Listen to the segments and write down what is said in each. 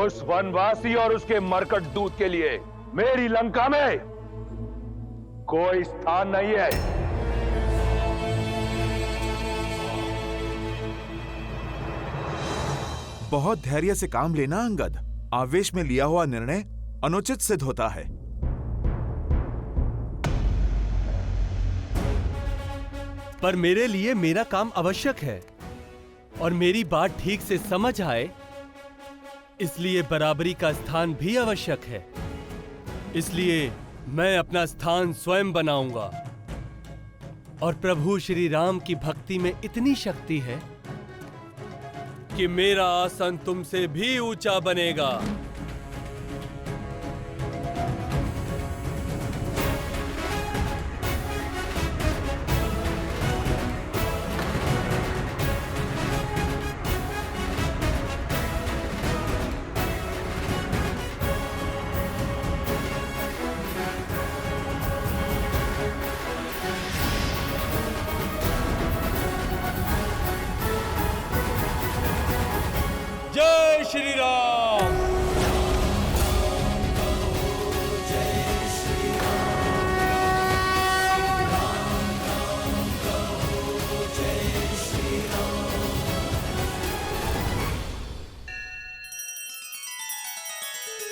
उस वनवासी और उसके मरकट दूत के लिए मेरी लंका में कोई स्थान नहीं है। बहुत धैर्य से काम लेना अंगद। आवेश में लिया हुआ निर्णय अनुचित सिद्ध होता है। पर मेरे लिए मेरा काम आवश्यक है और मेरी बात ठीक से समझ आए, इसलिए बराबरी का स्थान भी आवश्यक है। इसलिए मैं अपना स्थान स्वयं बनाऊंगा। और प्रभु श्री राम की भक्ति में इतनी शक्ति है कि मेरा आसन तुमसे भी ऊंचा बनेगा। जय श्री राम।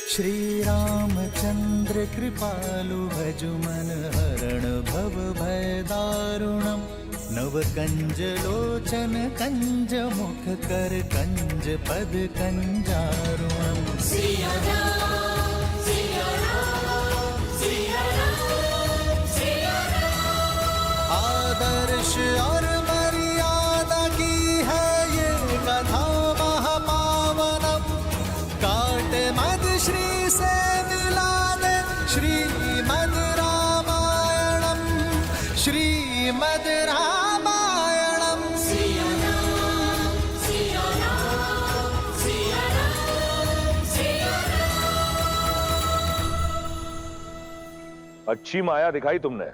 श्री रामचंद्र कृपालु भजु मन हरण भव भय दारुणम। नव कंज लोचन कंज मुख कर कंज पद कंजारुणम। सिया राम, सिया राम, सिया राम, सिया राम। आदर्श और मर्यादा की है ये कथा महापावनम। काट मद श्री से मिला दे श्रीमद् रामायणम, श्रीमद् रामायणम। सिया राम, सिया राम, सिया राम, सिया राम। अच्छी माया दिखाई तुमने।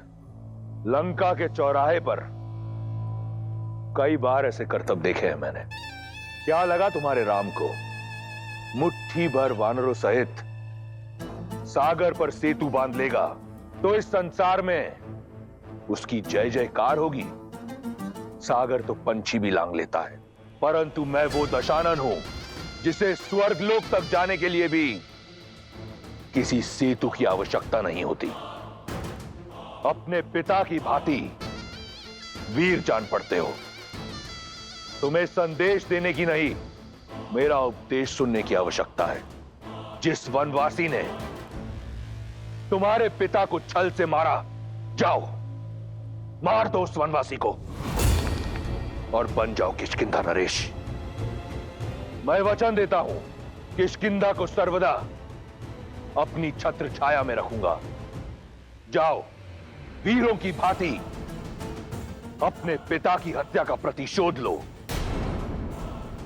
लंका के चौराहे पर कई बार ऐसे करतब देखे हैं मैंने। क्या लगा तुम्हारे राम को मुट्ठी भर वानरों सहित सागर पर सेतु बांध लेगा तो इस संसार में उसकी जय जयकार होगी? सागर तो पंछी भी लांग लेता है, परंतु मैं वो दशानन हूं जिसे स्वर्गलोक तक जाने के लिए भी किसी सेतु की आवश्यकता नहीं होती। अपने पिता की भांति वीर जान पड़ते हो। तुम्हें संदेश देने की नहीं, मेरा उपदेश सुनने की आवश्यकता है। जिस वनवासी ने तुम्हारे पिता को छल से मारा, जाओ मार दो उस वनवासी को और बन जाओ किष्किंधा नरेश। मैं वचन देता हूं किष्किंधा को सर्वदा अपनी छत्र छाया में रखूंगा। जाओ वीरों की भांति अपने पिता की हत्या का प्रतिशोध लो।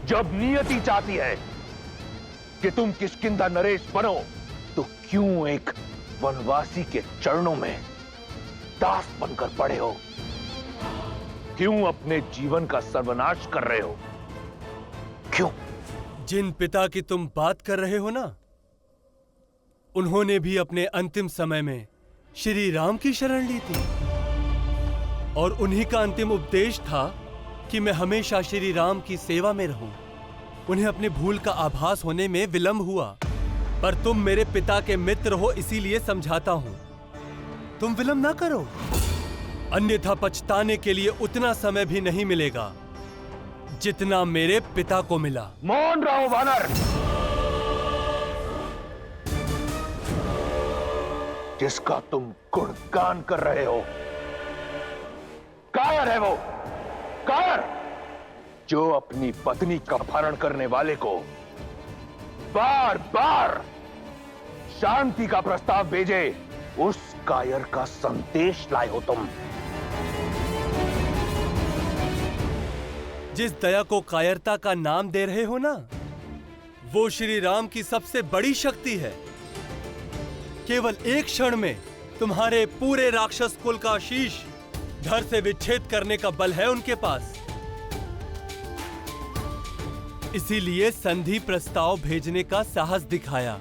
जब नियति चाहती है कि तुम किष्किंधा नरेश बनो, तो क्यों एक वनवासी के चरणों में दास बनकर पड़े हो? क्यों अपने जीवन का सर्वनाश कर रहे हो? क्यों? जिन पिता की तुम बात कर रहे हो ना, उन्होंने भी अपने अंतिम समय में श्री राम की शरण ली थी और उन्हीं का अंतिम उपदेश था कि मैं हमेशा श्री राम की सेवा में रहूं। उन्हें अपनी भूल का आभास होने में विलंब हुआ, पर तुम मेरे पिता के मित्र हो इसीलिए समझाता हूं, तुम विलंब ना करो, अन्यथा पछताने के लिए उतना समय भी नहीं मिलेगा जितना मेरे पिता को मिला। मौन रहो वानर। जिसका तुम गुणगान कर रहे हो, कायर है वो, कायर जो अपनी पत्नी का अपहरण करने वाले को बार बार शांति का प्रस्ताव भेजे। उस कायर का संदेश लाए हो तुम। जिस दया को कायरता का नाम दे रहे हो ना, वो श्री राम की सबसे बड़ी शक्ति है। केवल एक क्षण में तुम्हारे पूरे राक्षस कुल का शीश धड़ से विच्छेद करने का बल है उनके पास। इसीलिए संधि प्रस्ताव भेजने का साहस दिखाया।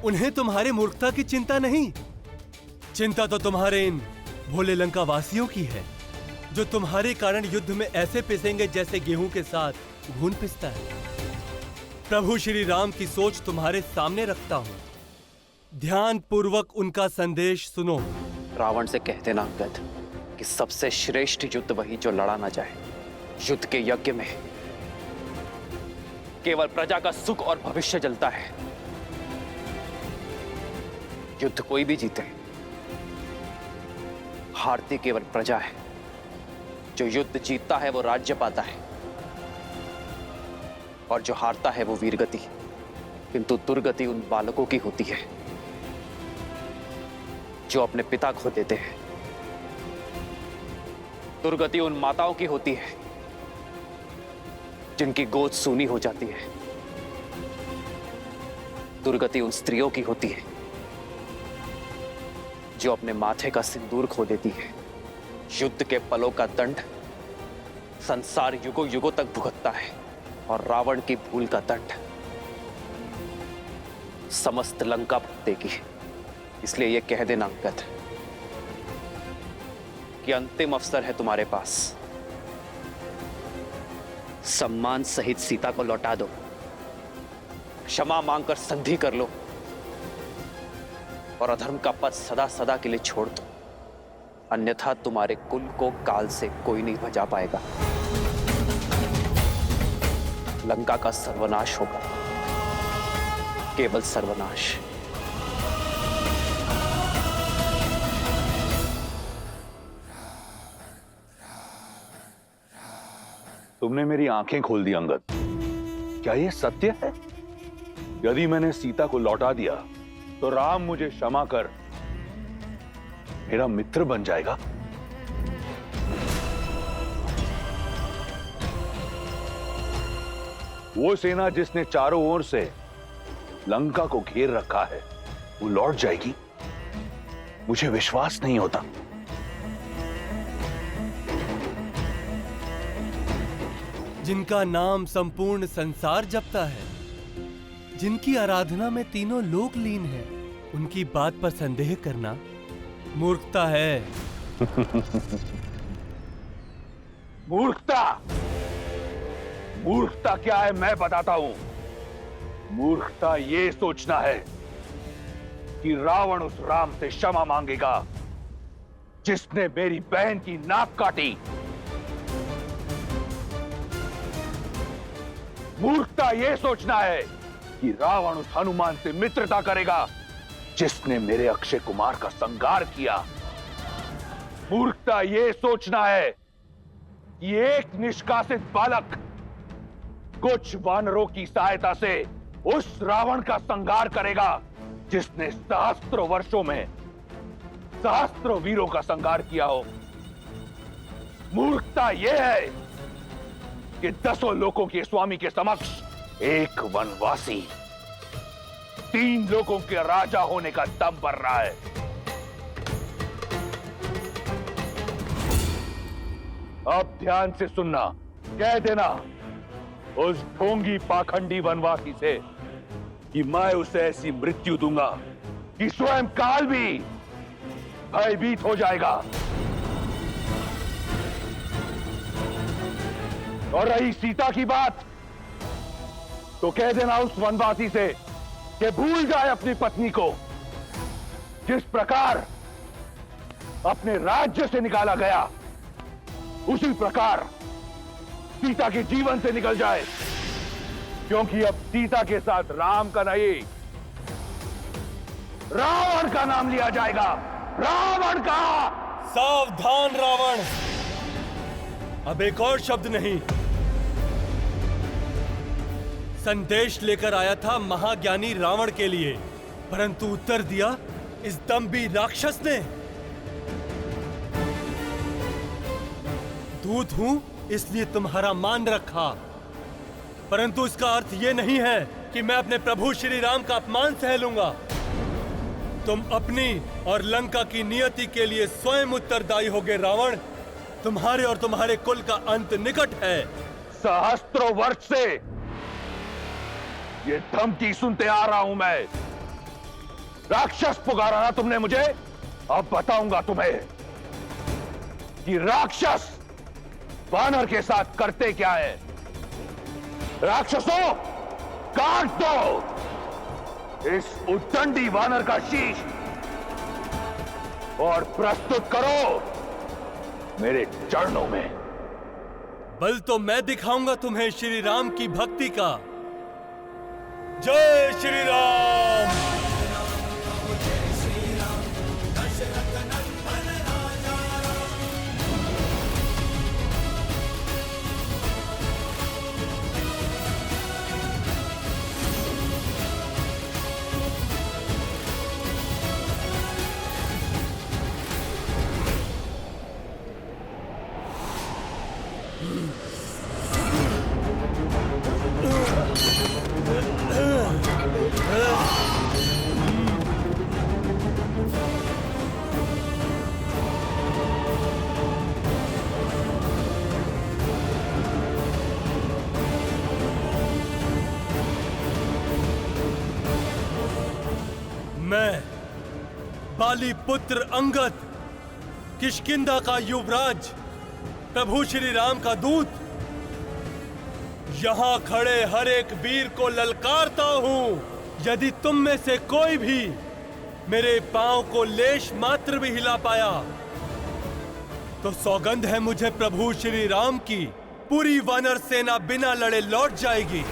उन्हें तुम्हारे मूर्खता की चिंता नहीं, चिंता तो तुम्हारे इन भोले लंका वासियों की है, जो तुम्हारे कारण युद्ध में ऐसे पिसेंगे जैसे गेहूं के साथ घुन पिसता है। प्रभु श्री राम की सोच तुम्हारे सामने रखता हूं, ध्यान पूर्वक उनका संदेश सुनो। रावण से कह देना अंगद कि सबसे श्रेष्ठ युद्ध वही जो लड़ा ना जाए। युद्ध के यज्ञ में केवल प्रजा का सुख और भविष्य जलता है। युद्ध कोई भी जीते, हारती केवल प्रजा है। जो युद्ध जीतता है वो राज्य पाता है, और जो हारता है वो वीरगति, किंतु दुर्गति उन बालकों की होती है जो अपने पिता खो देते हैं। दुर्गति उन माताओं की होती है जिनकी गोद सूनी हो जाती है। दुर्गति उन स्त्रियों की होती है जो अपने माथे का सिंदूर खो देती है। युद्ध के पलों का दंड संसार युगों युगों तक भुगतता है, और रावण की भूल का दंड समस्त लंका भुगतेगी। इसलिए यह कह देना अंगद कि अंतिम अवसर है तुम्हारे पास। सम्मान सहित सीता को लौटा दो, क्षमा मांगकर संधि कर लो, और अधर्म का पथ सदा सदा के लिए छोड़ दो। अन्यथा तुम्हारे कुल को काल से कोई नहीं बचा पाएगा। लंका का सर्वनाश होगा, केवल सर्वनाश। तुमने मेरी आंखें खोल दी अंगद। क्या यह सत्य है? यदि मैंने सीता को लौटा दिया तो राम मुझे क्षमा कर मेरा मित्र बन जाएगा? वो सेना जिसने चारों ओर से लंका को घेर रखा है, वो लौट जाएगी? मुझे विश्वास नहीं होता। जिनका नाम संपूर्ण संसार जपता है, जिनकी आराधना में तीनों लोक लीन है, उनकी बात पर संदेह करना मूर्खता है। मूर्खता? मूर्खता क्या है मैं बताता हूं। मूर्खता ये सोचना है कि रावण उस राम से क्षमा मांगेगा जिसने मेरी बहन की नाक काटी। मूर्खता यह सोचना है कि रावण उस हनुमान से मित्रता करेगा जिसने मेरे अक्षय कुमार का संहार किया। मूर्खता यह सोचना है कि एक निष्कासित बालक कुछ वानरों की सहायता से उस रावण का संहार करेगा जिसने सहस्त्रों वर्षों में सहस्त्रों वीरों का संहार किया हो। मूर्खता यह है कि दसों लोकों के स्वामी के समक्ष एक वनवासी 3 लोकों के राजा होने का दम भर रहा है। अब ध्यान से सुनना, कह देना उस ढोंगी पाखंडी वनवासी से कि मैं उसे ऐसी मृत्यु दूंगा कि स्वयं काल भी भयभीत हो जाएगा। और रही सीता की बात, तो कह देना उस वनवासी से कि भूल जाए अपनी पत्नी को। जिस प्रकार अपने राज्य से निकाला गया, उसी प्रकार सीता के जीवन से निकल जाए, क्योंकि अब सीता के साथ राम का नहीं, रावण का नाम लिया जाएगा। रावण का। सावधान रावण, अब एक और शब्द नहीं। संदेश लेकर आया था महाज्ञानी रावण के लिए, परंतु उत्तर दिया इस दम्भी राक्षस ने। दूत हूं इसलिए तुम्हारा मान रखा, परंतु इसका अर्थ यह नहीं है कि मैं अपने प्रभु श्री राम का अपमान सह लूंगा। तुम अपनी और लंका की नियति के लिए स्वयं उत्तरदायी होगे रावण। तुम्हारे और तुम्हारे कुल का अंत निकट है। सहस्त्रों वर्ष से ये धमकी सुनते आ रहा हूं मैं। राक्षस पुकारा ना तुमने मुझे, अब बताऊंगा तुम्हें कि राक्षस वानर के साथ करते क्या है। राक्षसों, काट दो इस उद्दंडी वानर का शीश और प्रस्तुत करो मेरे चरणों में। बल तो मैं दिखाऊंगा तुम्हें श्री राम की भक्ति का। जय श्री राम। मैं बाली पुत्र अंगद, किष्किंधा का युवराज, प्रभु श्री राम का दूत, यहां खड़े हर एक वीर को ललकारता हूं। यदि तुम में से कोई भी मेरे पांव को लेश मात्र भी हिला पाया तो सौगंध है मुझे प्रभु श्री राम की, पूरी वानर सेना बिना लड़े लौट जाएगी।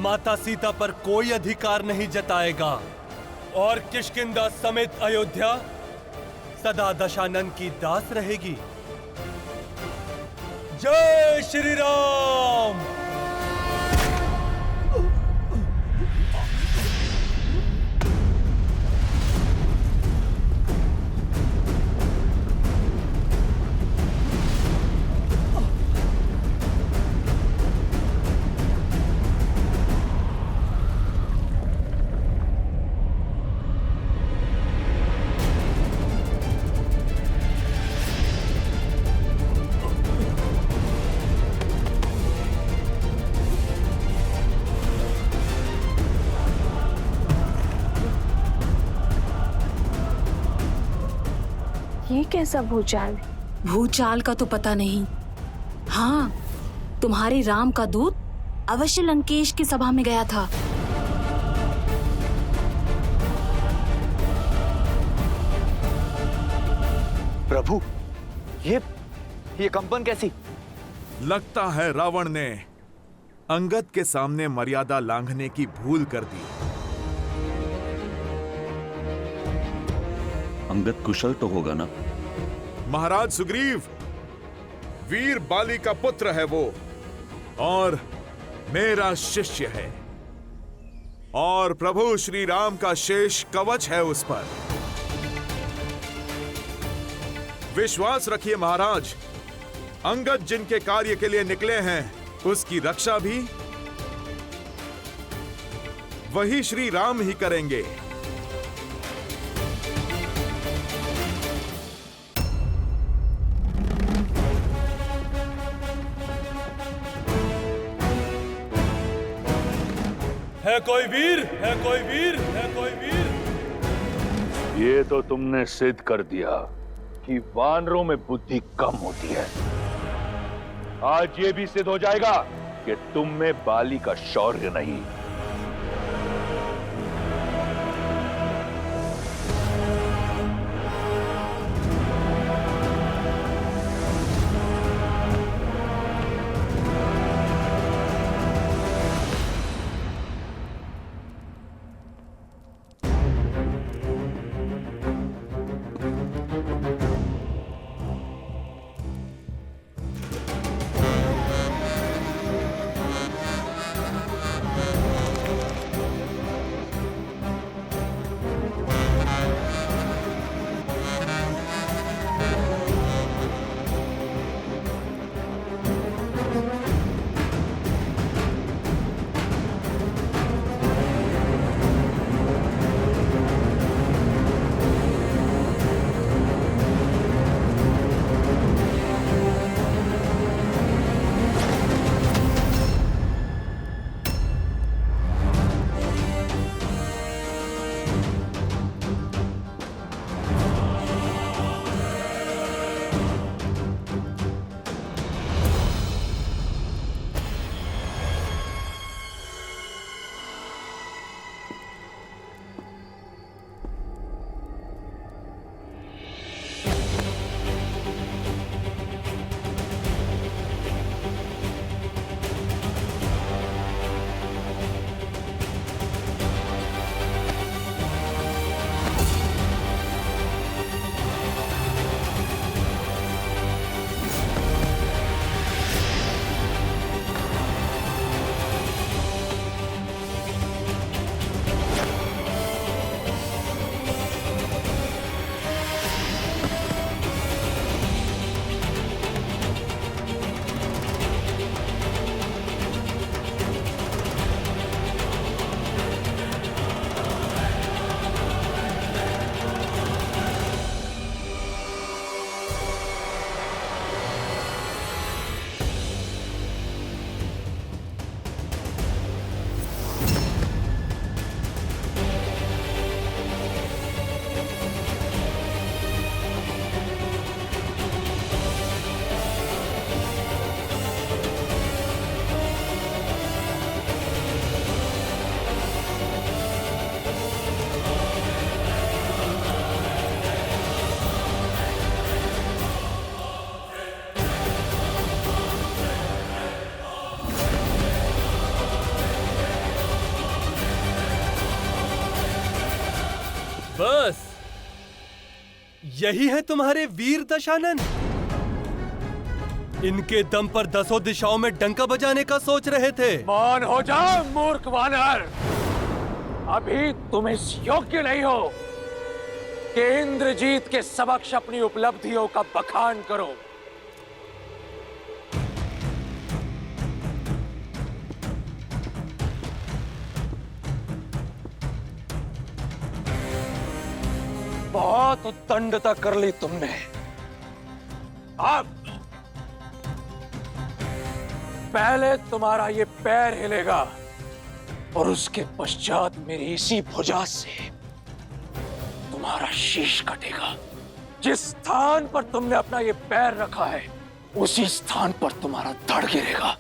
माता सीता पर कोई अधिकार नहीं जताएगा और किष्किंधा समेत अयोध्या सदा दशानन की दास रहेगी। जय श्री राम। ये कैसा भूचाल है? भूचाल का तो पता नहीं। हाँ, तुम्हारे राम का दूत अवश्य लंकेश की सभा में गया था। प्रभु, ये कंपन कैसी? लगता है रावण ने अंगद के सामने मर्यादा लांघने की भूल कर दी। अंगद कुशल तो होगा ना? महाराज सुग्रीव, वीर बाली का पुत्र है वो और मेरा शिष्य है, और प्रभु श्री राम का शेष कवच है उस पर। विश्वास रखिए महाराज, अंगद जिनके कार्य के लिए निकले हैं उसकी रक्षा भी वही श्री राम ही करेंगे। है कोई वीर? है कोई वीर? है कोई वीर? ये तो तुमने सिद्ध कर दिया कि वानरों में बुद्धि कम होती है। आज ये भी सिद्ध हो जाएगा कि तुम में बाली का शौर्य नहीं। बस यही है तुम्हारे वीर दशानन? इनके दम पर दसों दिशाओं में डंका बजाने का सोच रहे थे? मौन हो जाओ मूर्ख वानर। अभी तुम इस योग्य नहीं हो कि इंद्रजीत के समक्ष अपनी उपलब्धियों का बखान करो। बहुत उद्दंडता कर ली तुमने। अब पहले तुम्हारा ये पैर हिलेगा और उसके पश्चात मेरी इसी भुजा से तुम्हारा शीश कटेगा। जिस स्थान पर तुमने अपना ये पैर रखा है उसी स्थान पर तुम्हारा धड़ गिरेगा।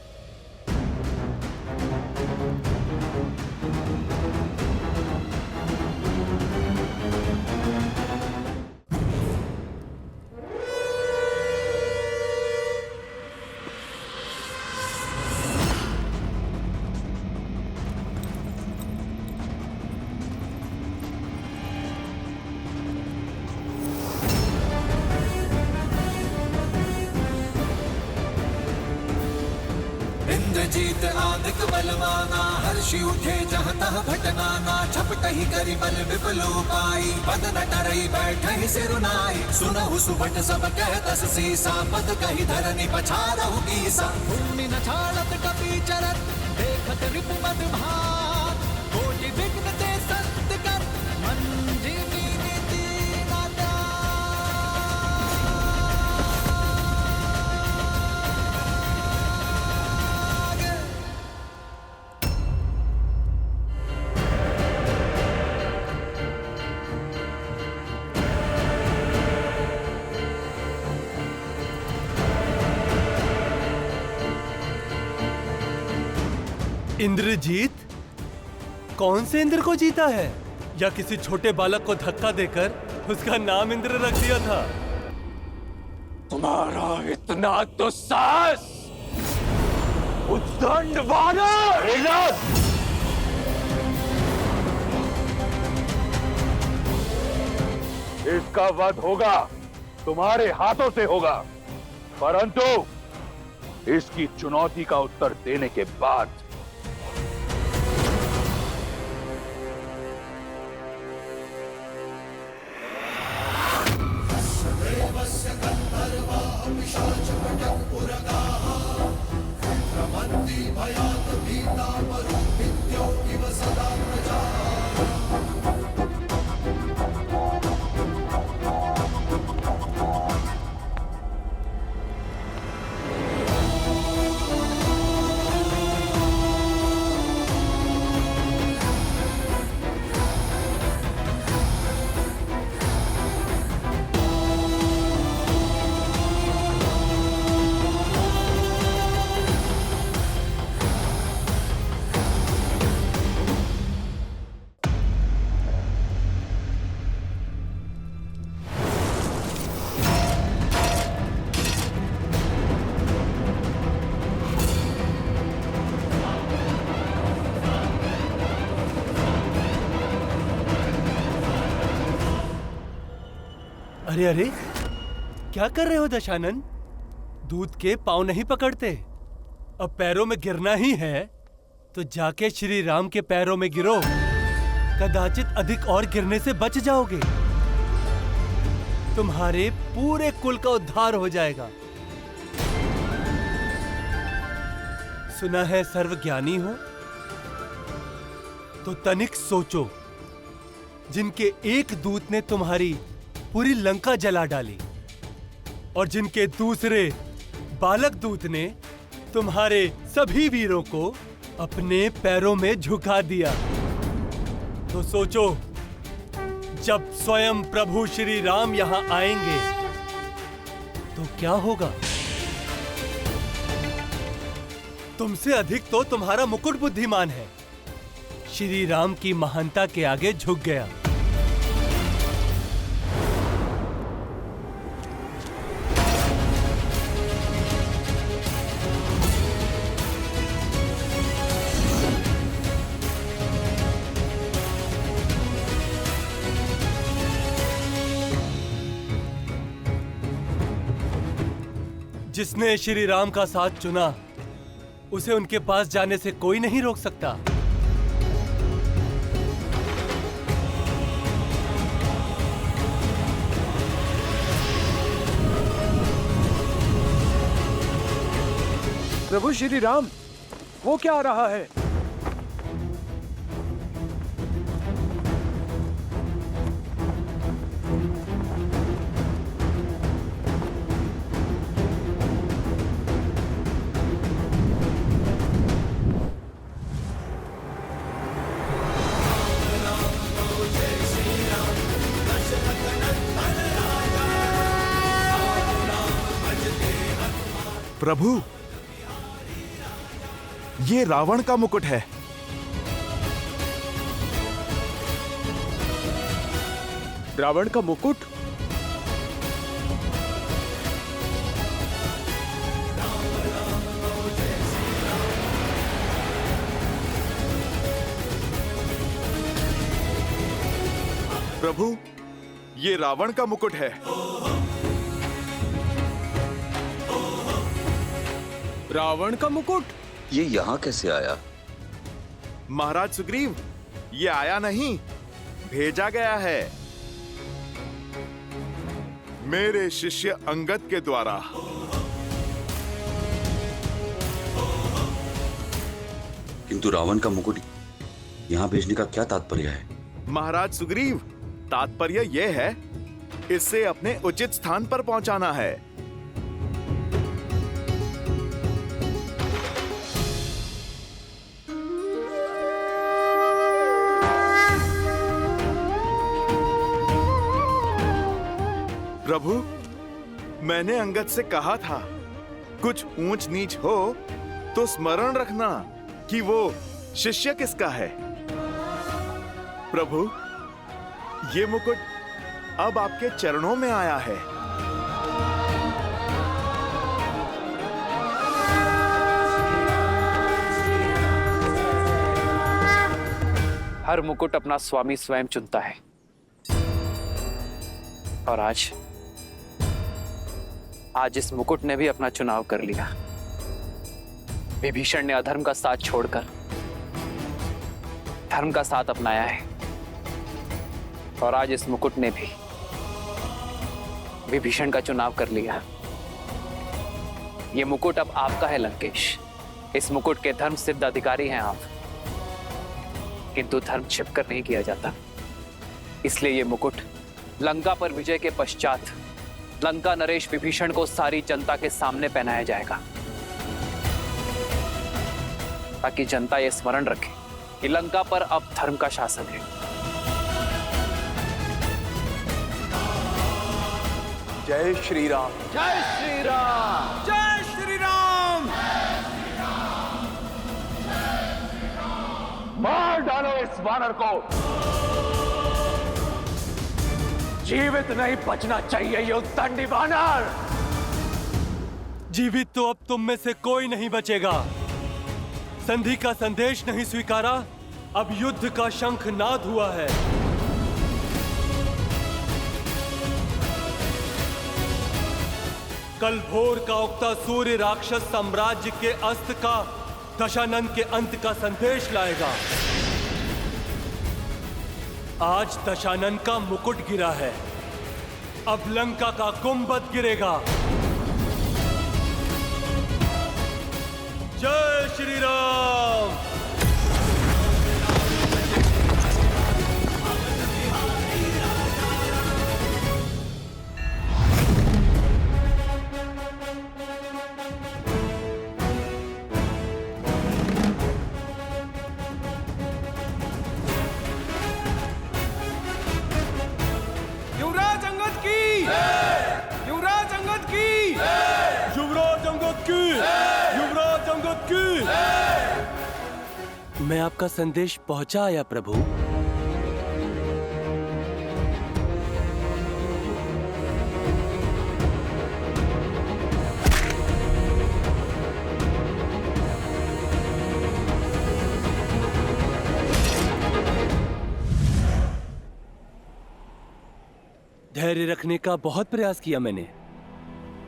इंद्रजीत आदिक बलवाना, हर्षि उठे जहाँ तह भटनाना। झपट ही करी बल विपुल उपाई, पद न डरई बैठहि सिरुनाई। सुनहु सुभट सब कहतस सीसा, पद कही धरनी पछारहु कीसा। भूमि न छाड़त कपि चरत, देखत रिपु मद भाग। कोटि विघ्न ते संत कर, मंजिली नीति न त्याग। इंद्रजीत? कौन से इंद्र को जीता है? या किसी छोटे बालक को धक्का देकर उसका नाम इंद्र रख दिया था? तुम्हारा इतना दुस्साहस! उद्दंड वानर! इसका वध होगा, तुम्हारे हाथों से होगा, परंतु इसकी चुनौती का उत्तर देने के बाद। अरे अरे, क्या कर रहे हो दशानन? दूत के पांव नहीं पकड़ते। अब पैरों में गिरना ही है तो जाके श्री राम के पैरों में गिरो। कदाचित अधिक और गिरने से बच जाओगे। तुम्हारे पूरे कुल का उद्धार हो जाएगा। सुना है सर्वज्ञानी हो, तो तनिक सोचो। जिनके एक दूत ने तुम्हारी पूरी लंका जला डाली और जिनके दूसरे बालक दूत ने तुम्हारे सभी वीरों को अपने पैरों में झुका दिया, तो सोचो जब स्वयं प्रभु श्री राम यहां आएंगे तो क्या होगा? तुमसे अधिक तो तुम्हारा मुकुट बुद्धिमान है। श्री राम की महानता के आगे झुक गया। जिसने श्री राम का साथ चुना उसे उनके पास जाने से कोई नहीं रोक सकता। प्रभु श्री राम, वो क्या आ रहा है? प्रभु, ये रावण का मुकुट है। रावण का मुकुट? प्रभु, ये रावण का मुकुट है। रावण का मुकुट? ये यहाँ कैसे आया? महाराज सुग्रीव, ये आया नहीं, भेजा गया है मेरे शिष्य अंगद के द्वारा। किंतु रावण का मुकुट यहाँ भेजने का क्या तात्पर्य है? महाराज सुग्रीव, तात्पर्य यह है, इसे अपने उचित स्थान पर पहुंचाना है। प्रभु, मैंने अंगद से कहा था, कुछ ऊंच नीच हो तो स्मरण रखना कि वो शिष्य किसका है। प्रभु, ये मुकुट अब आपके चरणों में आया है। हर मुकुट अपना स्वामी स्वयं चुनता है, और आज इस मुकुट ने भी अपना चुनाव कर लिया। विभीषण ने अधर्म का साथ छोड़कर धर्म का साथ अपनाया है, और आज इस मुकुट ने भी विभीषण का चुनाव कर लिया। ये मुकुट अब आपका है लंकेश। इस मुकुट के धर्म सिद्ध अधिकारी हैं आप, किंतु धर्म छिपकर नहीं किया जाता। इसलिए ये मुकुट लंका पर विजय के पश्चात लंका नरेश विभीषण को सारी जनता के सामने पहनाया जाएगा, ताकि जनता ये स्मरण रखे कि लंका पर अब धर्म का शासन है। जय श्री राम। जय श्री राम। जय श्री राम। मार डालो इस वानर को। जीवित नहीं बचना चाहिए ये उद्दंडी वानर। जीवित तो अब तुम में से कोई नहीं बचेगा। संधि का संदेश नहीं स्वीकारा, अब युद्ध का शंख नाद हुआ है। कल भोर का उगता सूर्य राक्षस साम्राज्य के अस्त का, दशानन के अंत का संदेश लाएगा। आज दशानन का मुकुट गिरा है, अब लंका का गुंबद गिरेगा। जय श्री राम। युवराज अंगद की। युवराज अंगद की। युवराज अंगद की। युवराज अंगद की। मैं आपका संदेश पहुंचाया प्रभु। धैर्य रखने का बहुत प्रयास किया मैंने,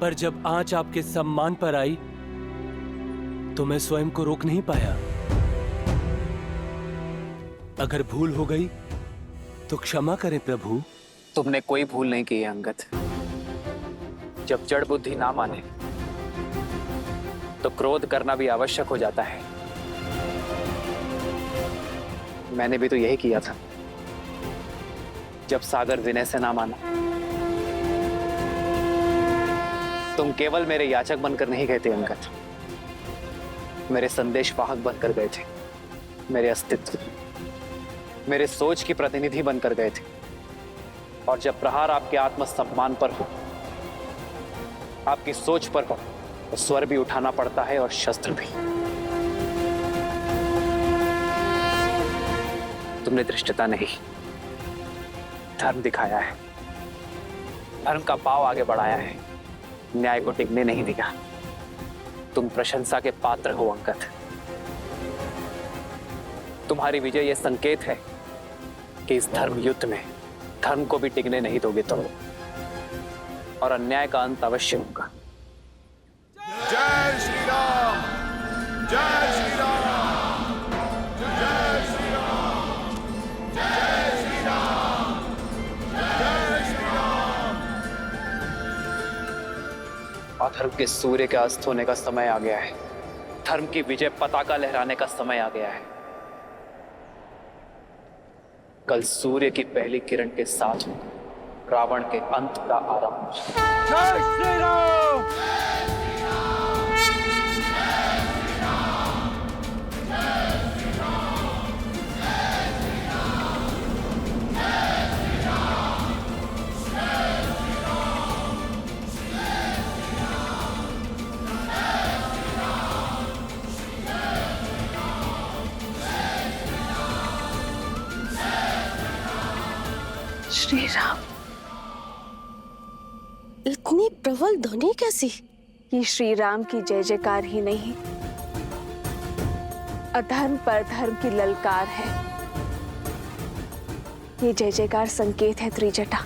पर जब आंच आपके सम्मान पर आई तो मैं स्वयं को रोक नहीं पाया। अगर भूल हो गई तो क्षमा करें प्रभु। तुमने कोई भूल नहीं की है अंगद। जब जड़ बुद्धि ना माने तो क्रोध करना भी आवश्यक हो जाता है। मैंने भी तो यही किया था जब सागर विनय से ना माना। तुम केवल मेरे याचक बनकर नहीं गए थे अंगद, मेरे संदेश वाहक बनकर गए थे। मेरे अस्तित्व, मेरे सोच की प्रतिनिधि बनकर गए थे। और जब प्रहार आपके आत्मसम्मान पर हो, आपकी सोच पर हो, तो स्वर भी उठाना पड़ता है और शस्त्र भी। तुमने धृष्टता नहीं, धर्म दिखाया है। धर्म का पाव आगे बढ़ाया है, न्याय को टिकने नहीं दिया। तुम प्रशंसा के पात्र हो अंगद। तुम्हारी विजय यह संकेत है कि इस धर्म युद्ध में धर्म को भी टिकने नहीं दोगे तुम, और अन्याय का अंत अवश्य होगा। जय श्री राम, जय श्री राम, जय श्री राम, जय श्री राम, जय श्री राम। अधर्म के सूर्य के अस्त होने का समय आ गया है। धर्म की विजय पताका लहराने का समय आ गया है। कल सूर्य की पहली किरण के साथ रावण के अंत का आरंभ। जय श्री राम। श्री राम, इतनी प्रबल ध्वनि कैसी? ये श्री राम की जय जयकार ही नहीं, अधर्म पर धर्म की ललकार है। ये जय जयकार संकेत है त्रिजटा।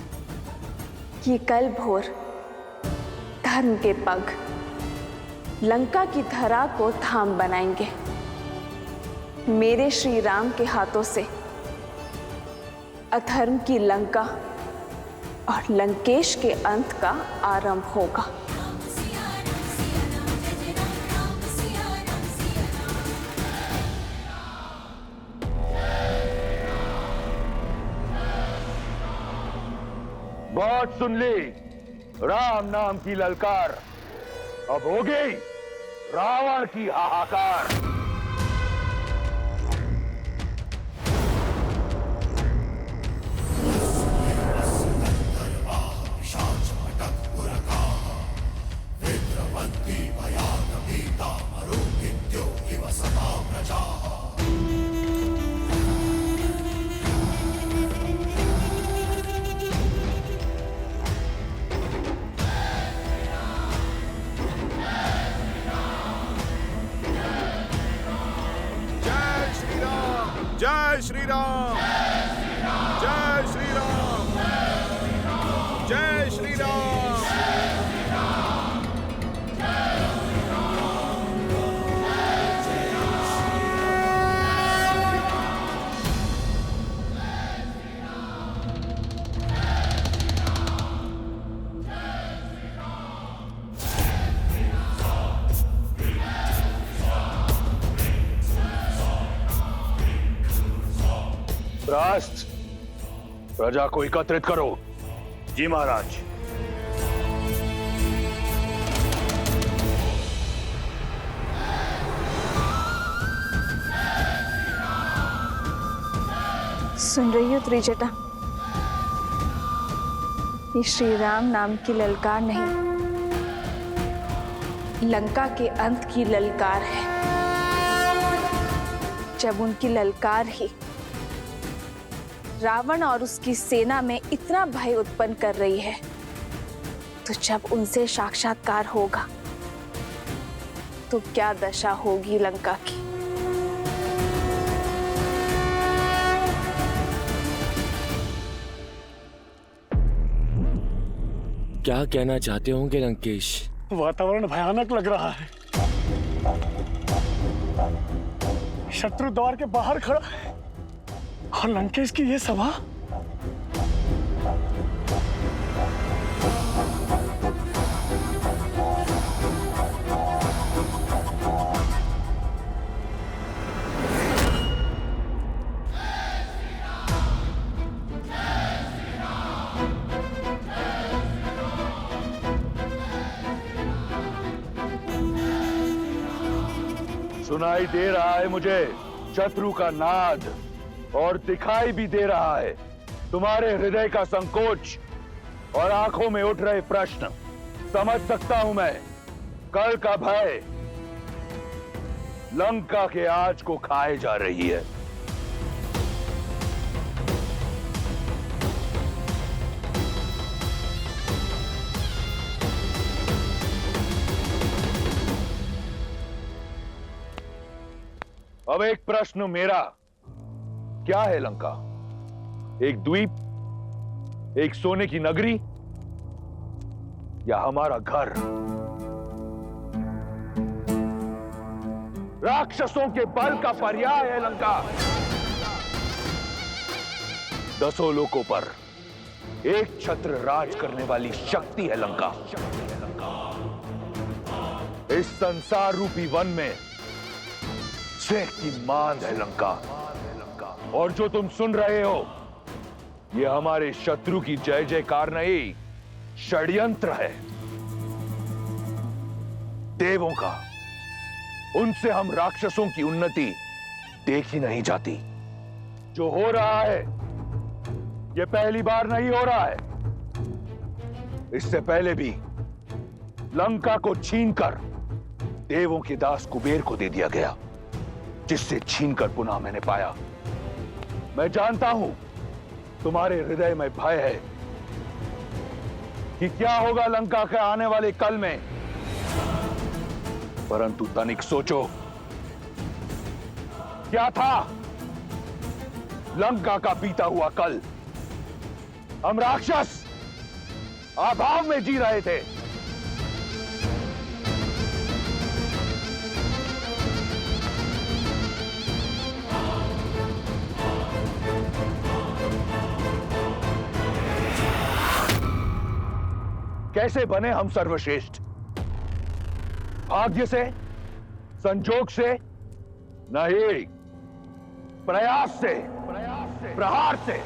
ये कल भोर धर्म के पग लंका की धरा को धाम बनाएंगे। मेरे श्री राम के हाथों से अधर्म की लंका और लंकेश के अंत का आरंभ होगा। बहुत सुन ली राम नाम की ललकार, अब हो गई रावण की हाहाकार। जय श्री राम, जय श्री राम, जय श्री राम। रास्त प्रजा को एकत्रित करो। जी महाराज। सुन रही हो त्रिजटा? ये श्री राम नाम की ललकार नहीं, लंका के अंत की ललकार है। जब उनकी ललकार ही रावण और उसकी सेना में इतना भय उत्पन्न कर रही है, तो जब उनसे साक्षात्कार होगा तो क्या दशा होगी लंका की। क्या कहना चाहते होंगे लंकेश? वातावरण भयानक लग रहा है। शत्रु द्वार के बाहर खड़ा है और लंकेश की ये सभा। सुनाई दे रहा है मुझे शत्रु का नाद और दिखाई भी दे रहा है तुम्हारे हृदय का संकोच और आंखों में उठ रहे प्रश्न। समझ सकता हूं मैं। कल का भय लंका के आज को खाए जा रही है। अब एक प्रश्न मेरा, क्या है लंका? एक द्वीप, एक सोने की नगरी, या हमारा घर? राक्षसों के बल का पर्याय है लंका। 10 लोकों पर एक छत्र राज करने वाली शक्ति है लंका। इस संसार रूपी वन में शेख की मान है लंका। और जो तुम सुन रहे हो, ये हमारे शत्रु की जय जयकार नहीं, षड्यंत्र है देवों का। उनसे हम राक्षसों की उन्नति देखी नहीं जाती। जो हो रहा है ये पहली बार नहीं हो रहा है। इससे पहले भी लंका को छीनकर देवों के दास कुबेर को दे दिया गया, जिससे छीनकर पुनः मैंने पाया। मैं जानता हूं तुम्हारे हृदय में भय है कि क्या होगा लंका के आने वाले कल में, परंतु तनिक सोचो, क्या था लंका का बीता हुआ कल? हम राक्षस अभाव में जी रहे थे। कैसे बने हम सर्वश्रेष्ठ? भाग्य से, संजोग से नहीं, प्रयास से, प्रहार से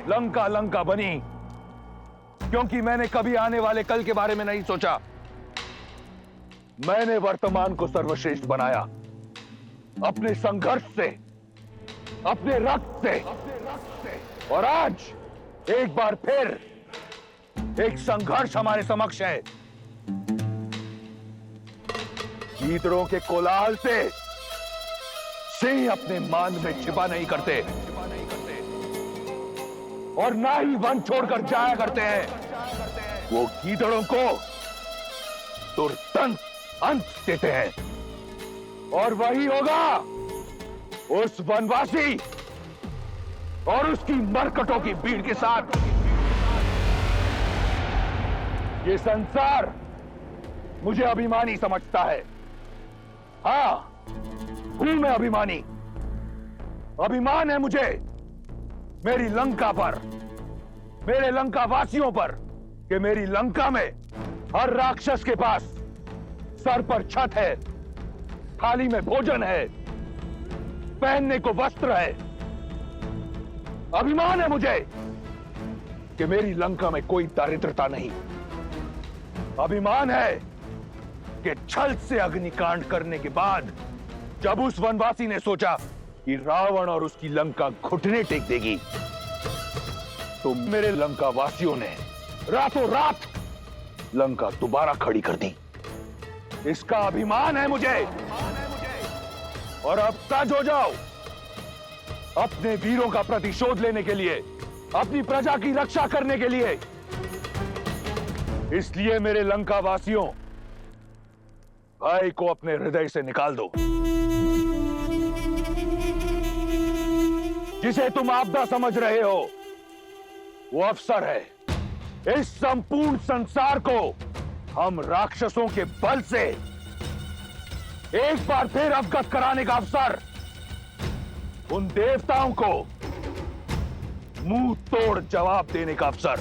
लंका लंका बनी। क्योंकि मैंने कभी आने वाले कल के बारे में नहीं सोचा। मैंने वर्तमान को सर्वश्रेष्ठ बनाया अपने संघर्ष से, अपने रक्त से। और आज एक बार फिर एक संघर्ष हमारे समक्ष है। गीदड़ों के कोलाहल से सिंह अपने मान में छिपा नहीं करते और ना ही वन छोड़कर जाया करते हैं। वो गीदड़ों को तुरंत अंत देते हैं। और वही होगा उस वनवासी और उसकी मरकटों की भीड़ के साथ। ये संसार मुझे अभिमानी समझता है। हां, हूं मैं अभिमानी। अभिमान है मुझे मेरी लंका पर, मेरे लंका वासियों पर, कि मेरी लंका में हर राक्षस के पास सर पर छत है, थाली में भोजन है, पहनने को वस्त्र है। अभिमान है मुझे कि मेरी लंका में कोई दारिद्रता नहीं। अभिमान है कि छल से अग्निकांड करने के बाद जब उस वनवासी ने सोचा कि रावण और उसकी लंका घुटने टेक देगी, तो मेरे लंका वासियों ने रातों रात लंका दोबारा खड़ी कर दी। इसका अभिमान है मुझे। और अब सज हो जाओ अपने वीरों का प्रतिशोध लेने के लिए, अपनी प्रजा की रक्षा करने के लिए। इसलिए मेरे लंका वासियों, भाई को अपने हृदय से निकाल दो। जिसे तुम आपदा समझ रहे हो वो अवसर है। इस संपूर्ण संसार को हम राक्षसों के बल से एक बार फिर अवगत कराने का अवसर, उन देवताओं को मुंह तोड़ जवाब देने का अवसर।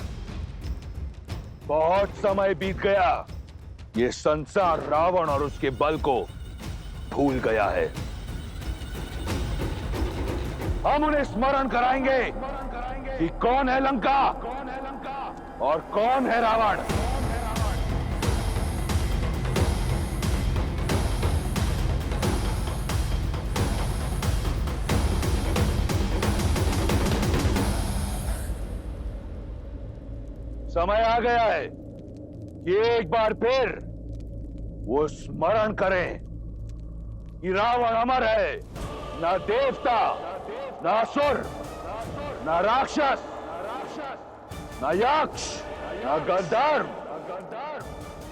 बहुत समय बीत गया, ये संसार रावण और उसके बल को भूल गया है। हम उन्हें स्मरण कराएंगे कि कौन है लंका और कौन है रावण। समय आ गया है कि एक बार फिर वो स्मरण करें कि रावण अमर है, ना देवता, ना असुर, ना राक्षस, ना यक्ष, ना गंधर्व,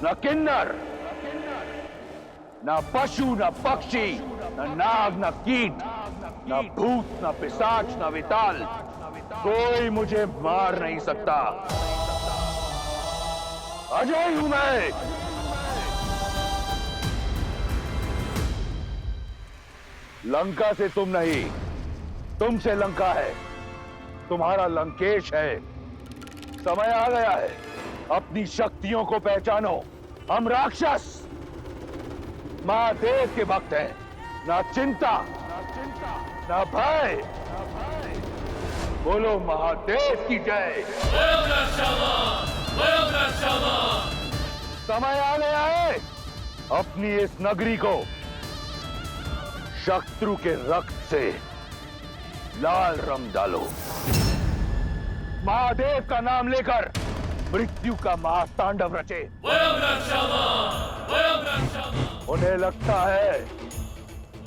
ना किन्नर, ना पशु, ना पक्षी, ना नाग, ना कीट, ना भूत, ना पिशाच, ना विताल, कोई मुझे मार नहीं सकता। अजय हूं मैं। लंका से तुम नहीं, तुमसे लंका है, तुम्हारा लंकेश है। समय आ गया है, अपनी शक्तियों को पहचानो। हम राक्षस महादेव के भक्त हैं, ना चिंता, ना भय। बोलो महादेव की जय। समय आ गया है, अपनी इस नगरी को शत्रु के रक्त से लाल रंग डालो। महादेव का नाम लेकर मृत्यु का महातांडव रचे। उन्हें लगता है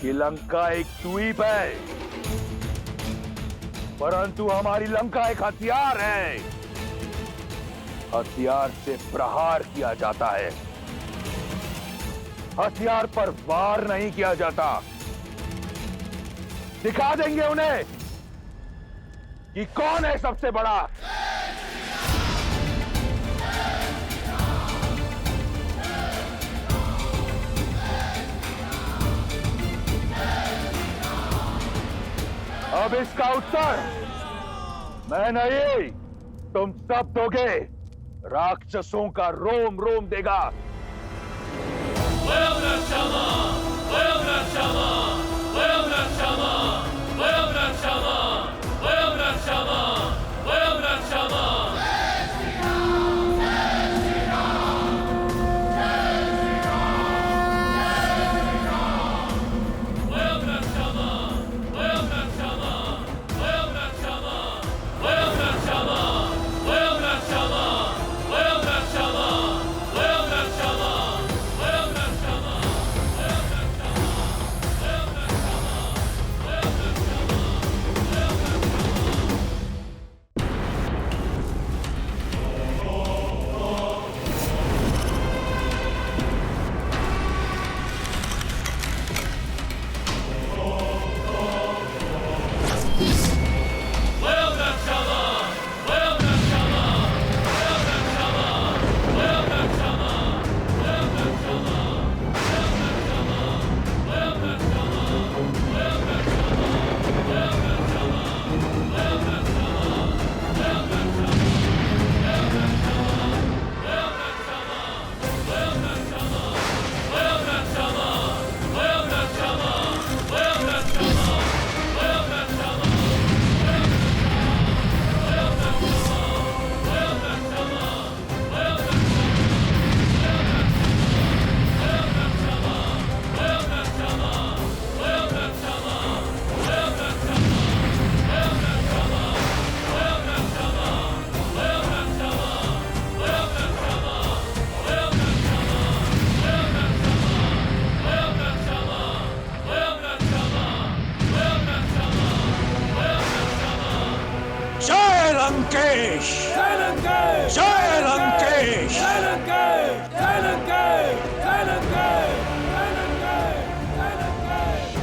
कि लंका एक द्वीप है, परंतु हमारी लंका एक हथियार है। हथियार से प्रहार किया जाता है, हथियार पर वार नहीं किया जाता। दिखा देंगे उन्हें कि कौन है सबसे बड़ा। अब इसका उत्तर मैं नहीं, तुम सब दोगे। राक्षसों का रोम रोम देगा। लंकेश, जय लंकेश, जय लंकेश, जय लंकेश, जय लंकेश, जय लंकेश, जय लंकेश,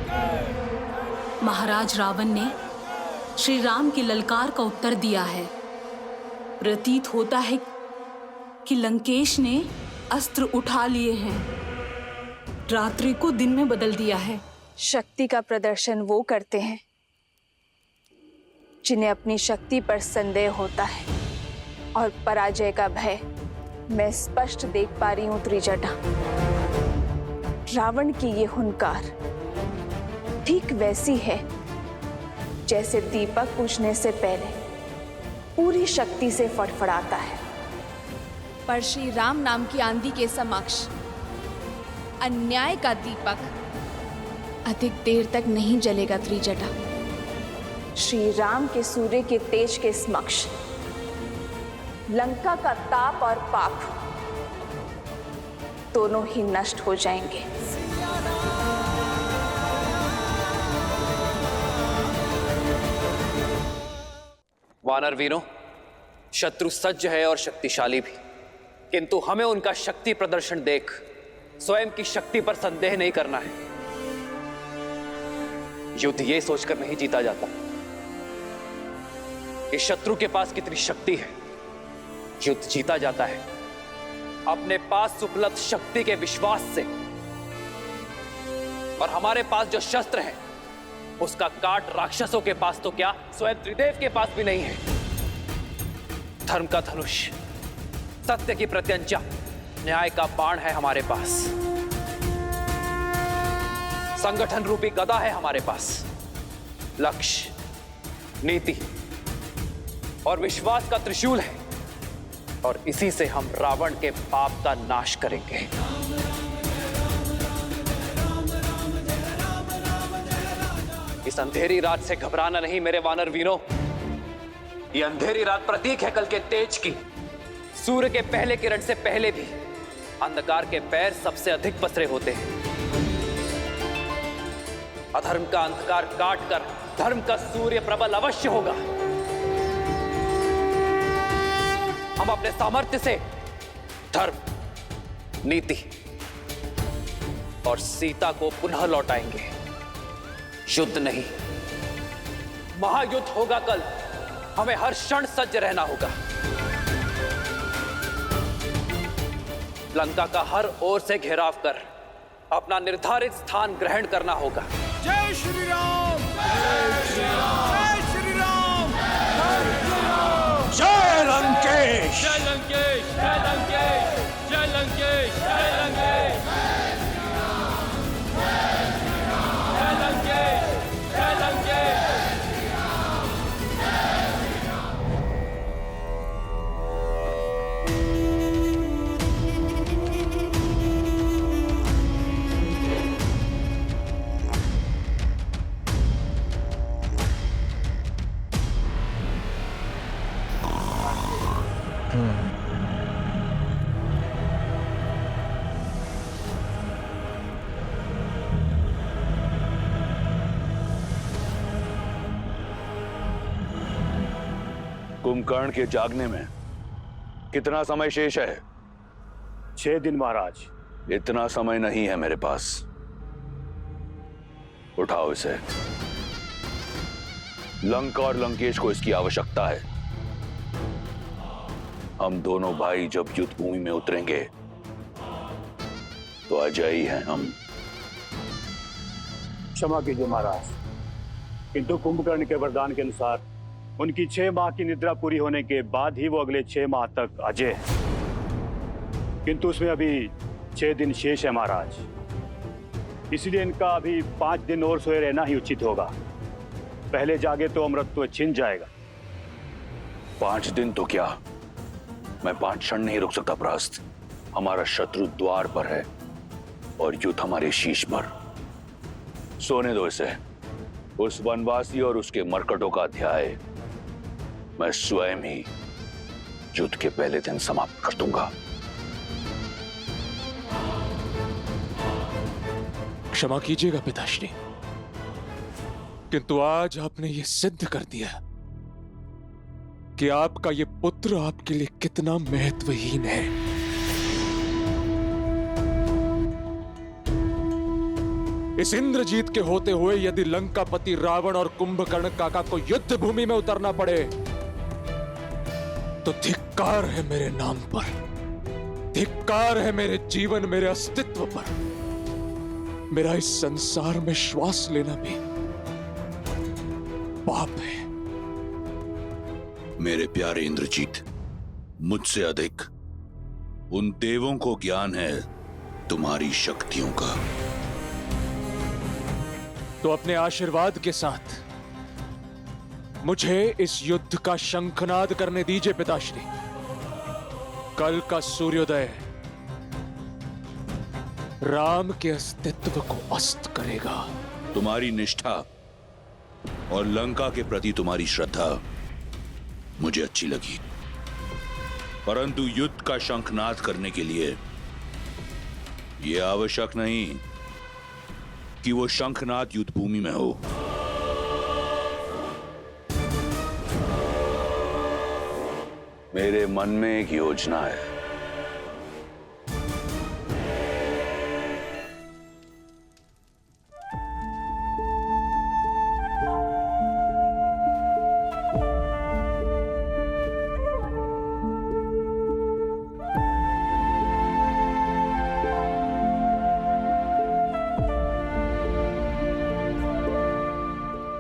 जय महाराज रावण ने श्री राम की ललकार का उत्तर दिया है। प्रतीत होता है कि लंकेश ने अस्त्र उठा लिए हैं, रात्रि को दिन में बदल दिया है। शक्ति का प्रदर्शन वो करते हैं जिन्हें अपनी शक्ति पर संदेह होता है, और पराजय का भय मैं स्पष्ट देख पा रही हूं त्रिजटा। रावण की ये हुंकार ठीक वैसी है जैसे दीपक बुझने से पहले पूरी शक्ति से फड़फड़ाता है। पर श्री राम नाम की आंधी के समक्ष अन्याय का दीपक अधिक देर तक नहीं जलेगा त्रिजटा। श्री राम के सूर्य के तेज के समक्ष लंका का ताप और पाप दोनों ही नष्ट हो जाएंगे। वानर वीरों, शत्रु सज्ज है और शक्तिशाली भी, किंतु हमें उनका शक्ति प्रदर्शन देख स्वयं की शक्ति पर संदेह नहीं करना है। युद्ध ये सोचकर नहीं जीता जाता कि शत्रु के पास कितनी शक्ति है। युद्ध जीता जाता है अपने पास उपलब्ध शक्ति के विश्वास से, और हमारे पास जो शस्त्र है उसका काट राक्षसों के पास तो क्या, स्वयं त्रिदेव के पास भी नहीं है। धर्म का धनुष, सत्य की प्रत्यंचा, न्याय का बाण है हमारे पास। संगठन रूपी गदा है हमारे पास। लक्ष्य, नीति और विश्वास का त्रिशूल है, और इसी से हम रावण के पाप का नाश करेंगे। इस अंधेरी रात से घबराना नहीं मेरे वानर वीरों। ये अंधेरी रात प्रतीक है कल के तेज की। सूर्य के पहले किरण से पहले भी अंधकार के पैर सबसे अधिक पसरे होते हैं। अधर्म का अंधकार काटकर धर्म का सूर्य प्रबल अवश्य होगा। हम अपने सामर्थ्य से धर्म, नीति और सीता को पुनः लौटाएंगे। युद्ध नहीं, महायुद्ध होगा कल। हमें हर क्षण सज्ज रहना होगा। लंका का हर ओर से घेराव कर अपना निर्धारित स्थान ग्रहण करना होगा। जय श्री राम! जय श्री राम! जय श्री राम! जय लंकेश! जय लंकेश! जय लंकेश! जय लंकेश! जय लंकेश! जय लंकेश! जय लंकेश! कुंभकर्ण के जागने में कितना समय शेष है? 6 दिन महाराज। इतना समय नहीं है मेरे पास। उठाओ इसे। लंका और लंकेश को इसकी आवश्यकता है। हम दोनों भाई जब युद्ध भूमि में उतरेंगे तो अजयी हैं हम। क्षमा कीजिए महाराज, किंतु कुंभकर्ण के वरदान के अनुसार उनकी 6 माह की निद्रा पूरी होने के बाद ही वो अगले 6 माह तक अजय है। किंतु उसमें अभी 6 दिन शेष है महाराज। इसलिए इनका अभी 5 दिन और सोए रहना ही उचित होगा। पहले जागे तो अमृतत्व छिन जाएगा। 5 दिन तो क्या, मैं 5 क्षण नहीं रुक सकता प्रहस्त। हमारा शत्रु द्वार पर है और युद्ध हमारे शीश पर। सोने दो इसे। उस वनवासी और उसके मरकटों का अध्याय मैं स्वयं ही युद्ध के पहले दिन समाप्त कर दूंगा। क्षमा कीजिएगा पिताश्री, किंतु आज आपने ये सिद्ध कर दिया कि आपका ये पुत्र आपके लिए कितना महत्वहीन है। इस इंद्रजीत के होते हुए यदि लंकापति रावण और कुंभकर्ण काका को युद्ध भूमि में उतरना पड़े तो धिक्कार है मेरे नाम पर, धिक्कार है मेरे जीवन, मेरे अस्तित्व पर। मेरा इस संसार में श्वास लेना भी पाप है। मेरे प्यारे इंद्रजीत, मुझसे अधिक उन देवों को ज्ञान है तुम्हारी शक्तियों का। तो अपने आशीर्वाद के साथ मुझे इस युद्ध का शंखनाद करने दीजिए पिताश्री। कल का सूर्योदय राम के अस्तित्व को अस्त करेगा। तुम्हारी निष्ठा और लंका के प्रति तुम्हारी श्रद्धा मुझे अच्छी लगी, परंतु युद्ध का शंखनाद करने के लिए यह आवश्यक नहीं कि वो शंखनाद युद्ध भूमि में हो। मेरे मन में एक योजना है।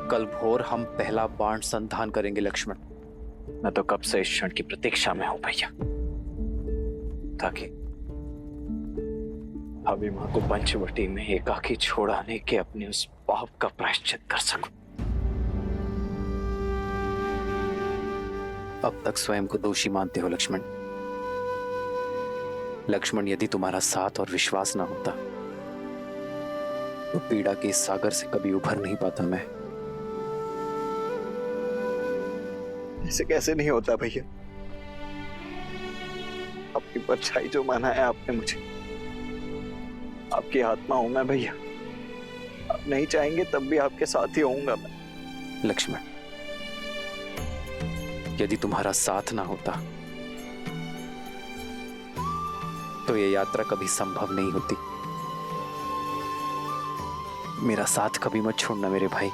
कल भोर हम पहला बाण संधान करेंगे लक्ष्मण। मैं तो कब से इस क्षण की प्रतीक्षा में हूं भैया, ताकि अभिमा को पंचवटी में एकाकी छोड़ाने के अपने उस पाप का प्रायश्चित कर सकूं। अब तक स्वयं को दोषी मानते हो लक्ष्मण। लक्ष्मण, यदि तुम्हारा साथ और विश्वास ना होता तो पीड़ा के इस सागर से कभी उभर नहीं पाता मैं। ऐसे कैसे नहीं होता भैया? आपकी परछाई जो माना है आपने मुझे, आपकी आत्मा हूं मैं भैया। आप नहीं चाहेंगे तब भी आपके साथ ही होऊंगा मैं। लक्ष्मण, यदि तुम्हारा साथ ना होता तो यह यात्रा कभी संभव नहीं होती। मेरा साथ कभी मत छोड़ना मेरे भाई।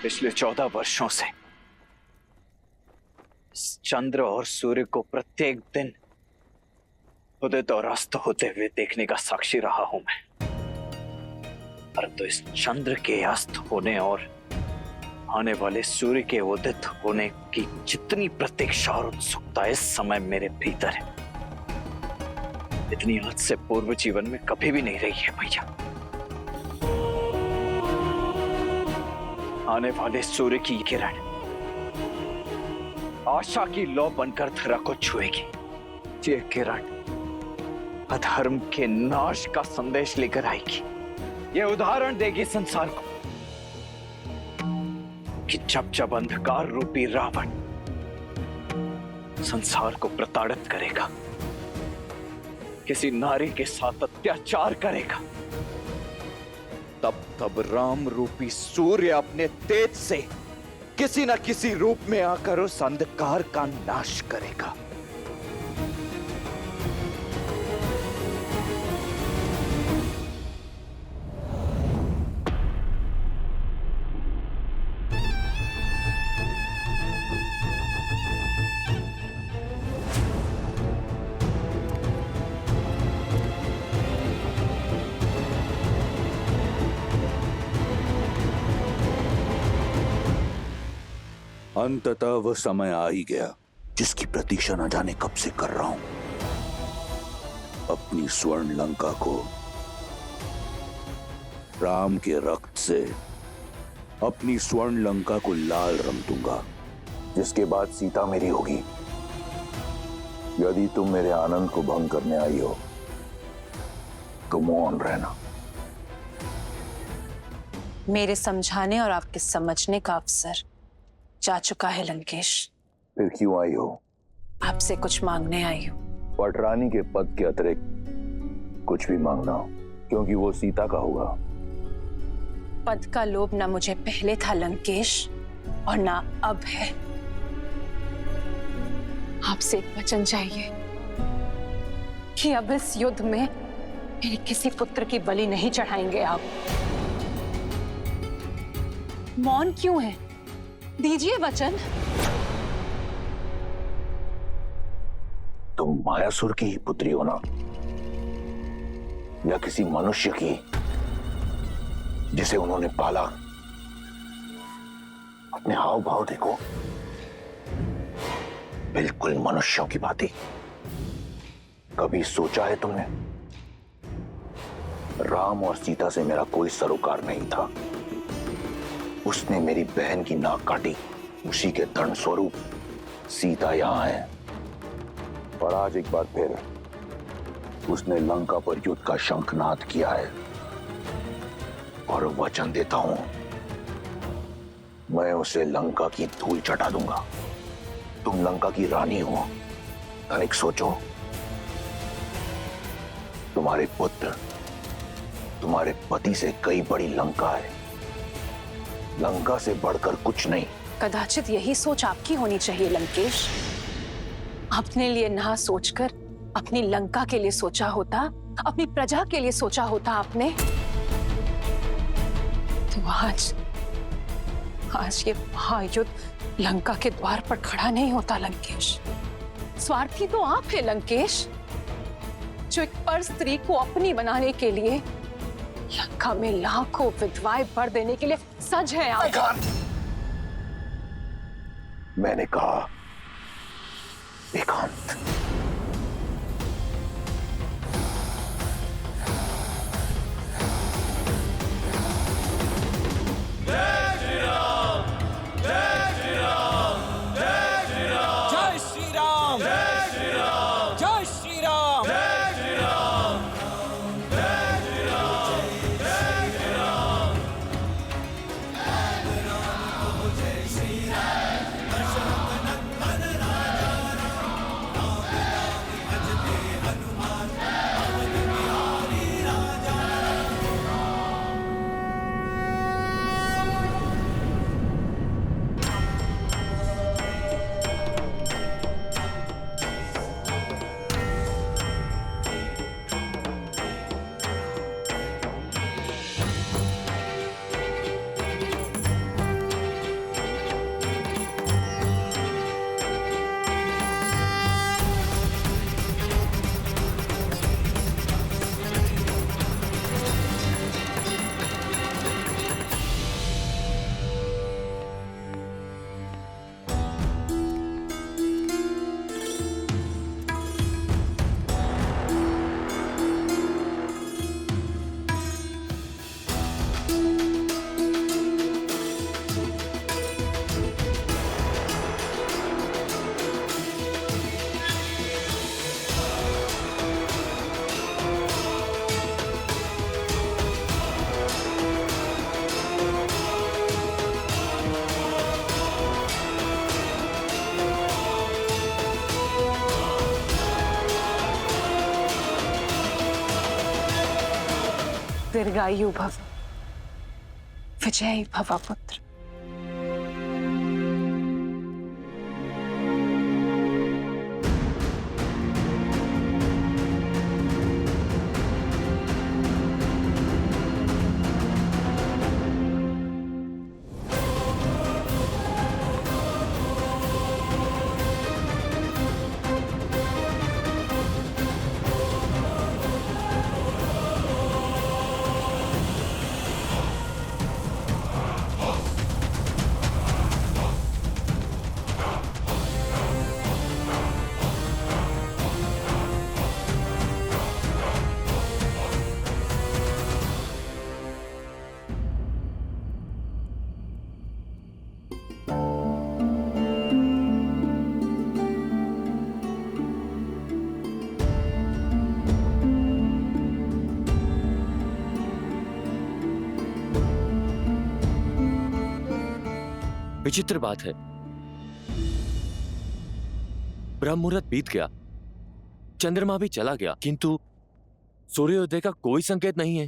पिछले 14 वर्षों से चंद्र और सूर्य को प्रत्येक दिन उदित और अस्त होते हुए देखने का साक्षी रहा हूं मैं, परंतु इस चंद्र के अस्त होने और आने वाले सूर्य के उदित होने की जितनी प्रतीक्षा और उत्सुकता इस समय मेरे भीतर है, इतनी आज से पूर्व जीवन में कभी भी नहीं रही है भैया। आने वाले सूर्य की किरण आशा की लौ बनकर धरा को छुएगी। ये किरण अधर्म के नाश का संदेश लेकर आएगी। ये उदाहरण देगी संसार को कि जब जब अंधकार रूपी रावण संसार को प्रताड़ित करेगा, किसी नारी के साथ अत्याचार करेगा, तब तब राम रूपी सूर्य अपने तेज से किसी न किसी रूप में आकर उस अंधकार का नाश करेगा। अंततः वह समय आ ही गया जिसकी प्रतीक्षा न जाने कब से कर रहा हूं। अपनी स्वर्ण लंका को राम के रक्त से, अपनी स्वर्ण लंका को लाल रंग दूंगा, जिसके बाद सीता मेरी होगी। यदि तुम मेरे आनंद को भंग करने आई हो तो मौन रहना। मेरे समझाने और आपके समझने का अवसर जा चुका है लंकेश। फिर क्यों आई हो? आपसे कुछ मांगने आई हूँ। पटरानी के पद के अतिरिक्त कुछ भी मांगना हो, क्योंकि वो सीता का होगा। पद का लोभ ना मुझे पहले था लंकेश और ना अब है। आपसे एक वचन चाहिए कि अब इस युद्ध में मेरे किसी पुत्र की बलि नहीं चढ़ाएंगे आप। मौन क्यों है? दीजिए वचन। तुम मायासुर की ही पुत्री हो ना, या किसी मनुष्य की जिसे उन्होंने पाला? अपने हाव भाव देखो, बिल्कुल मनुष्यों की भांति। कभी सोचा है तुमने? राम और सीता से मेरा कोई सरोकार नहीं था। उसने मेरी बहन की नाक काटी, उसी के दंड स्वरूप सीता यहां है। और आज एक बार फिर उसने लंका पर युद्ध का शंखनाद किया है। और वचन देता हूं, मैं उसे लंका की धूल चटा दूंगा। तुम लंका की रानी हो, तनिक सोचो। तुम्हारे पुत्र, तुम्हारे पति से कई बड़ी लंका है। लंका से बढ़कर कुछ नहीं। कदाचित यही सोच आपकी होनी चाहिए लंकेश। अपने लिए ना सोचकर अपनी लंका के लिए सोचा होता, अपनी प्रजा के लिए सोचा होता आपने, तो आज ये महायुद्ध लंका के द्वार पर खड़ा नहीं होता लंकेश। स्वार्थी तो आप है लंकेश, जो एक पर स्त्री को अपनी बनाने के लिए लंका में लाखों विधवाएं भर देने के लिए सज है आप। मैंने कहा एकांत। दीर्घायु भव, विजयी भव पुत्र। विचित्र बात है, ब्रह्म मुहूर्त बीत गया, चंद्रमा भी चला गया, किंतु सूर्योदय का कोई संकेत नहीं है।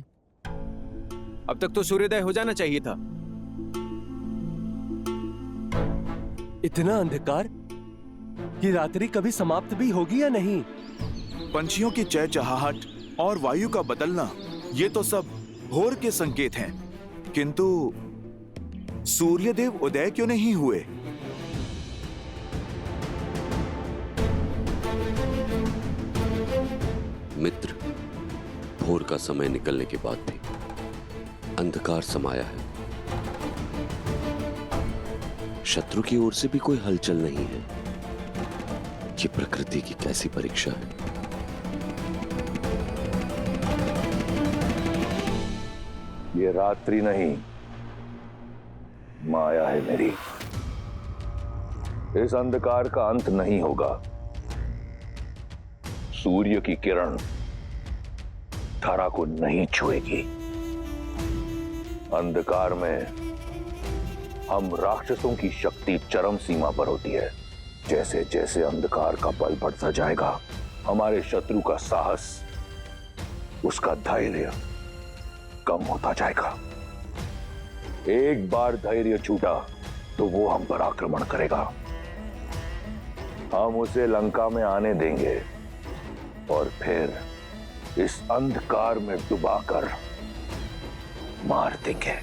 अब तक तो सूर्योदय हो जाना चाहिए था। इतना अंधकार कि रात्रि कभी समाप्त भी होगी या नहीं? पंछियों की चहचहाहट और वायु का बदलना, ये तो सब भोर के संकेत हैं, किंतु सूर्यदेव उदय क्यों नहीं हुए? मित्र, भोर का समय निकलने के बाद भी अंधकार समाया है। शत्रु की ओर से भी कोई हलचल नहीं है। ये प्रकृति की कैसी परीक्षा है। ये रात्रि नहीं, माया है मेरी। इस अंधकार का अंत नहीं होगा। सूर्य की किरण धरा को नहीं छुएगी। अंधकार में हम राक्षसों की शक्ति चरम सीमा पर होती है। जैसे जैसे अंधकार का बल बढ़ता जाएगा, हमारे शत्रु का साहस, उसका धैर्य कम होता जाएगा। एक बार धैर्य छूटा तो वो हम पर आक्रमण करेगा। हम उसे लंका में आने देंगे और फिर इस अंधकार में डुबाकर मार देंगे।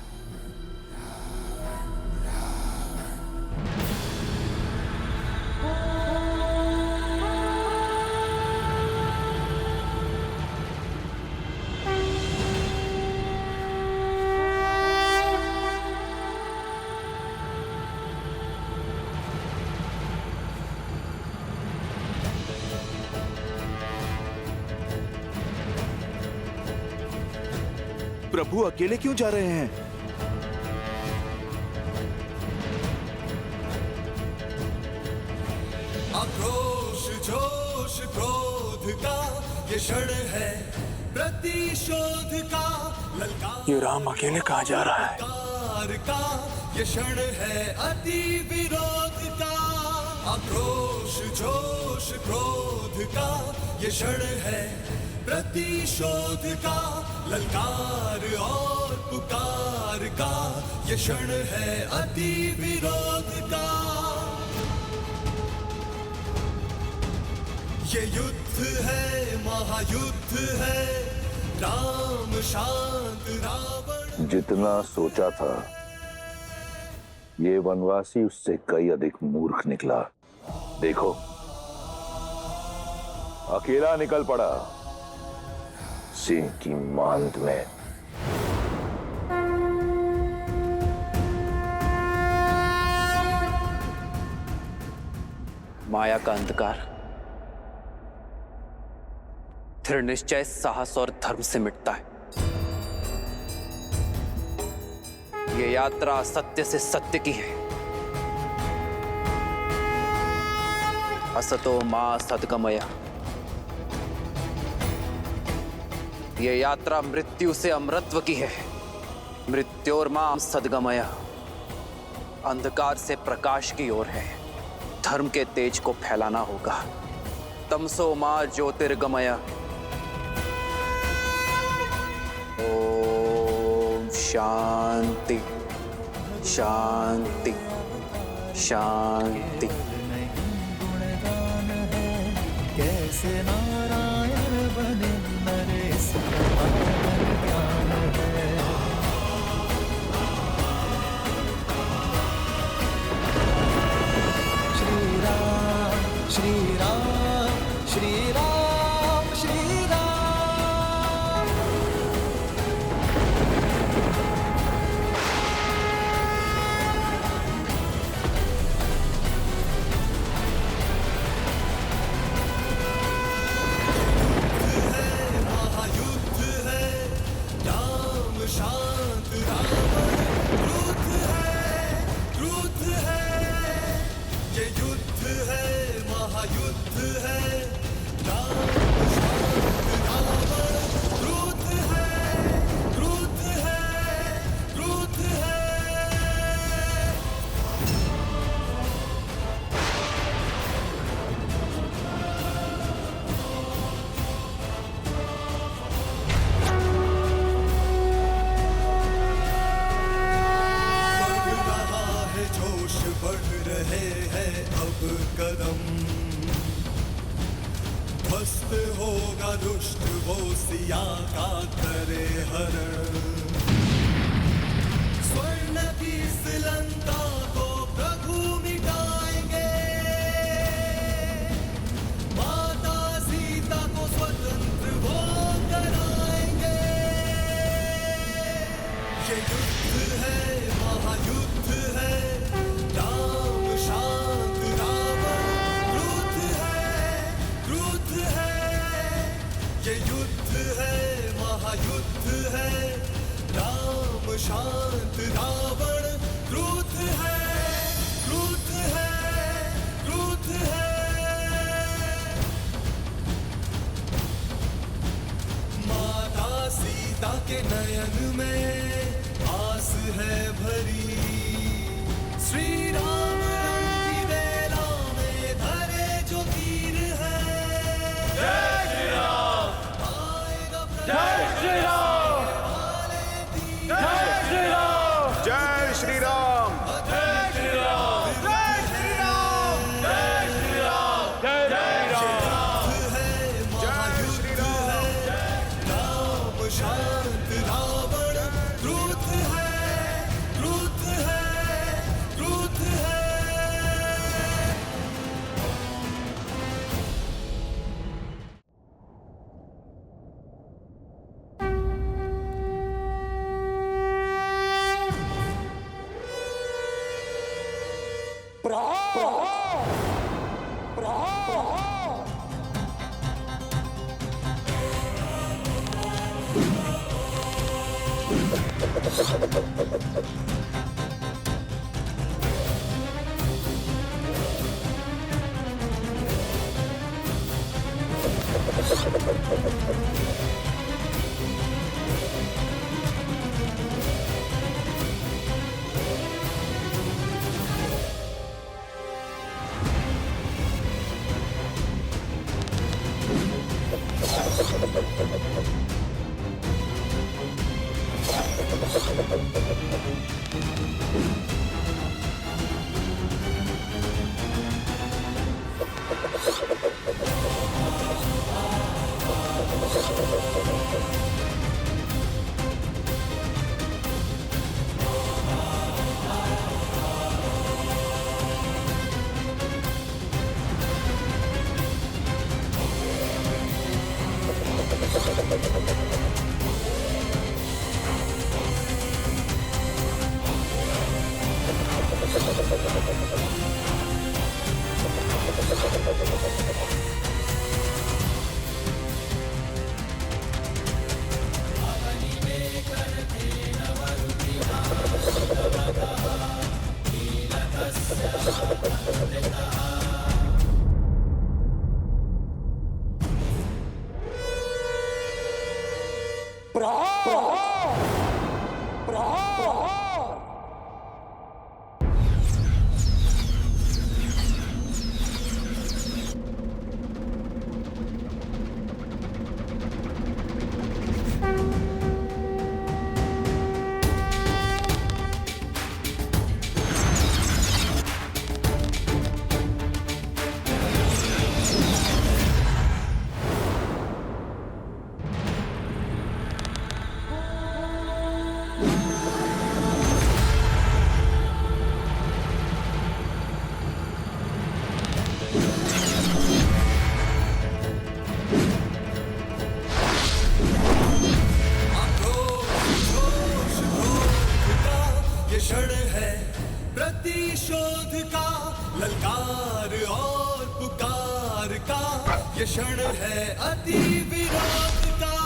प्रभु अकेले क्यों जा रहे हैं? आक्रोश जोश क्रोध का ये क्षण है, प्रतिशोध का ललकार। ये राम अकेले कहाँ जा रहा है? का ये क्षण है, अति विरोध का। आक्रोश जोश क्रोध का ये क्षण है, प्रतिशोध का ललकार और पुकार का ये क्षण है, अति विरोध का। ये युद्ध है, महायुद्ध है, राम शांत रावण। जितना सोचा था, ये वनवासी उससे कई अधिक मूर्ख निकला। देखो, अकेला निकल पड़ा सिंह की मांद में। माया का अंधकार दृढ़ निश्चय, साहस और धर्म से मिटता है। ये यात्रा सत्य से सत्य की है। असतो मां सद्गमय। ये यात्रा मृत्यु से अमरत्व की है। मृत्योर्मां सद्गमय। अंधकार से प्रकाश की ओर है। धर्म के तेज को फैलाना होगा। तमसो मां ज्योतिर्गमय। ओम शांति शांति शांति। कैसे नारायण बने नरेश ज्ञान है। श्री राम श्री राम श्री राम श्री राम। शांत रावण क्रुद्ध है, ये युद्ध है, महायुद्ध है। राम शांत रावण क्रुद्ध है, क्रुद्ध है, क्रुद्ध है। मैया का करे हरण। स्वर्ण की इस लंका को प्रभु मिटाएंगे, माता सीता को स्वतंत्र वो कराएंगे। ये युद्ध है, महायुद्ध है, राम शांत रावण क्रुद्ध है। ये युद्ध है, महायुद्ध है, राम शांत रावण क्रुद्ध है, क्रुद्ध है, क्रुद्ध है। माता सीता के नयन में आस है भरी, श्री राम रंग की बेला में धरे जो तीर है। जय श्री राम, जय श्री राम, जय श्री राम, जय श्री राम, जय श्री राम, जय श्री राम, जय श्री राम, जय श्री राम, राम शांत रावण क्रुद्ध है, क्रुद्ध है, क्रुद्ध है। क्षण है प्रतिशोध का, ललकार और पुकार का ये क्षण है अति विरोध का।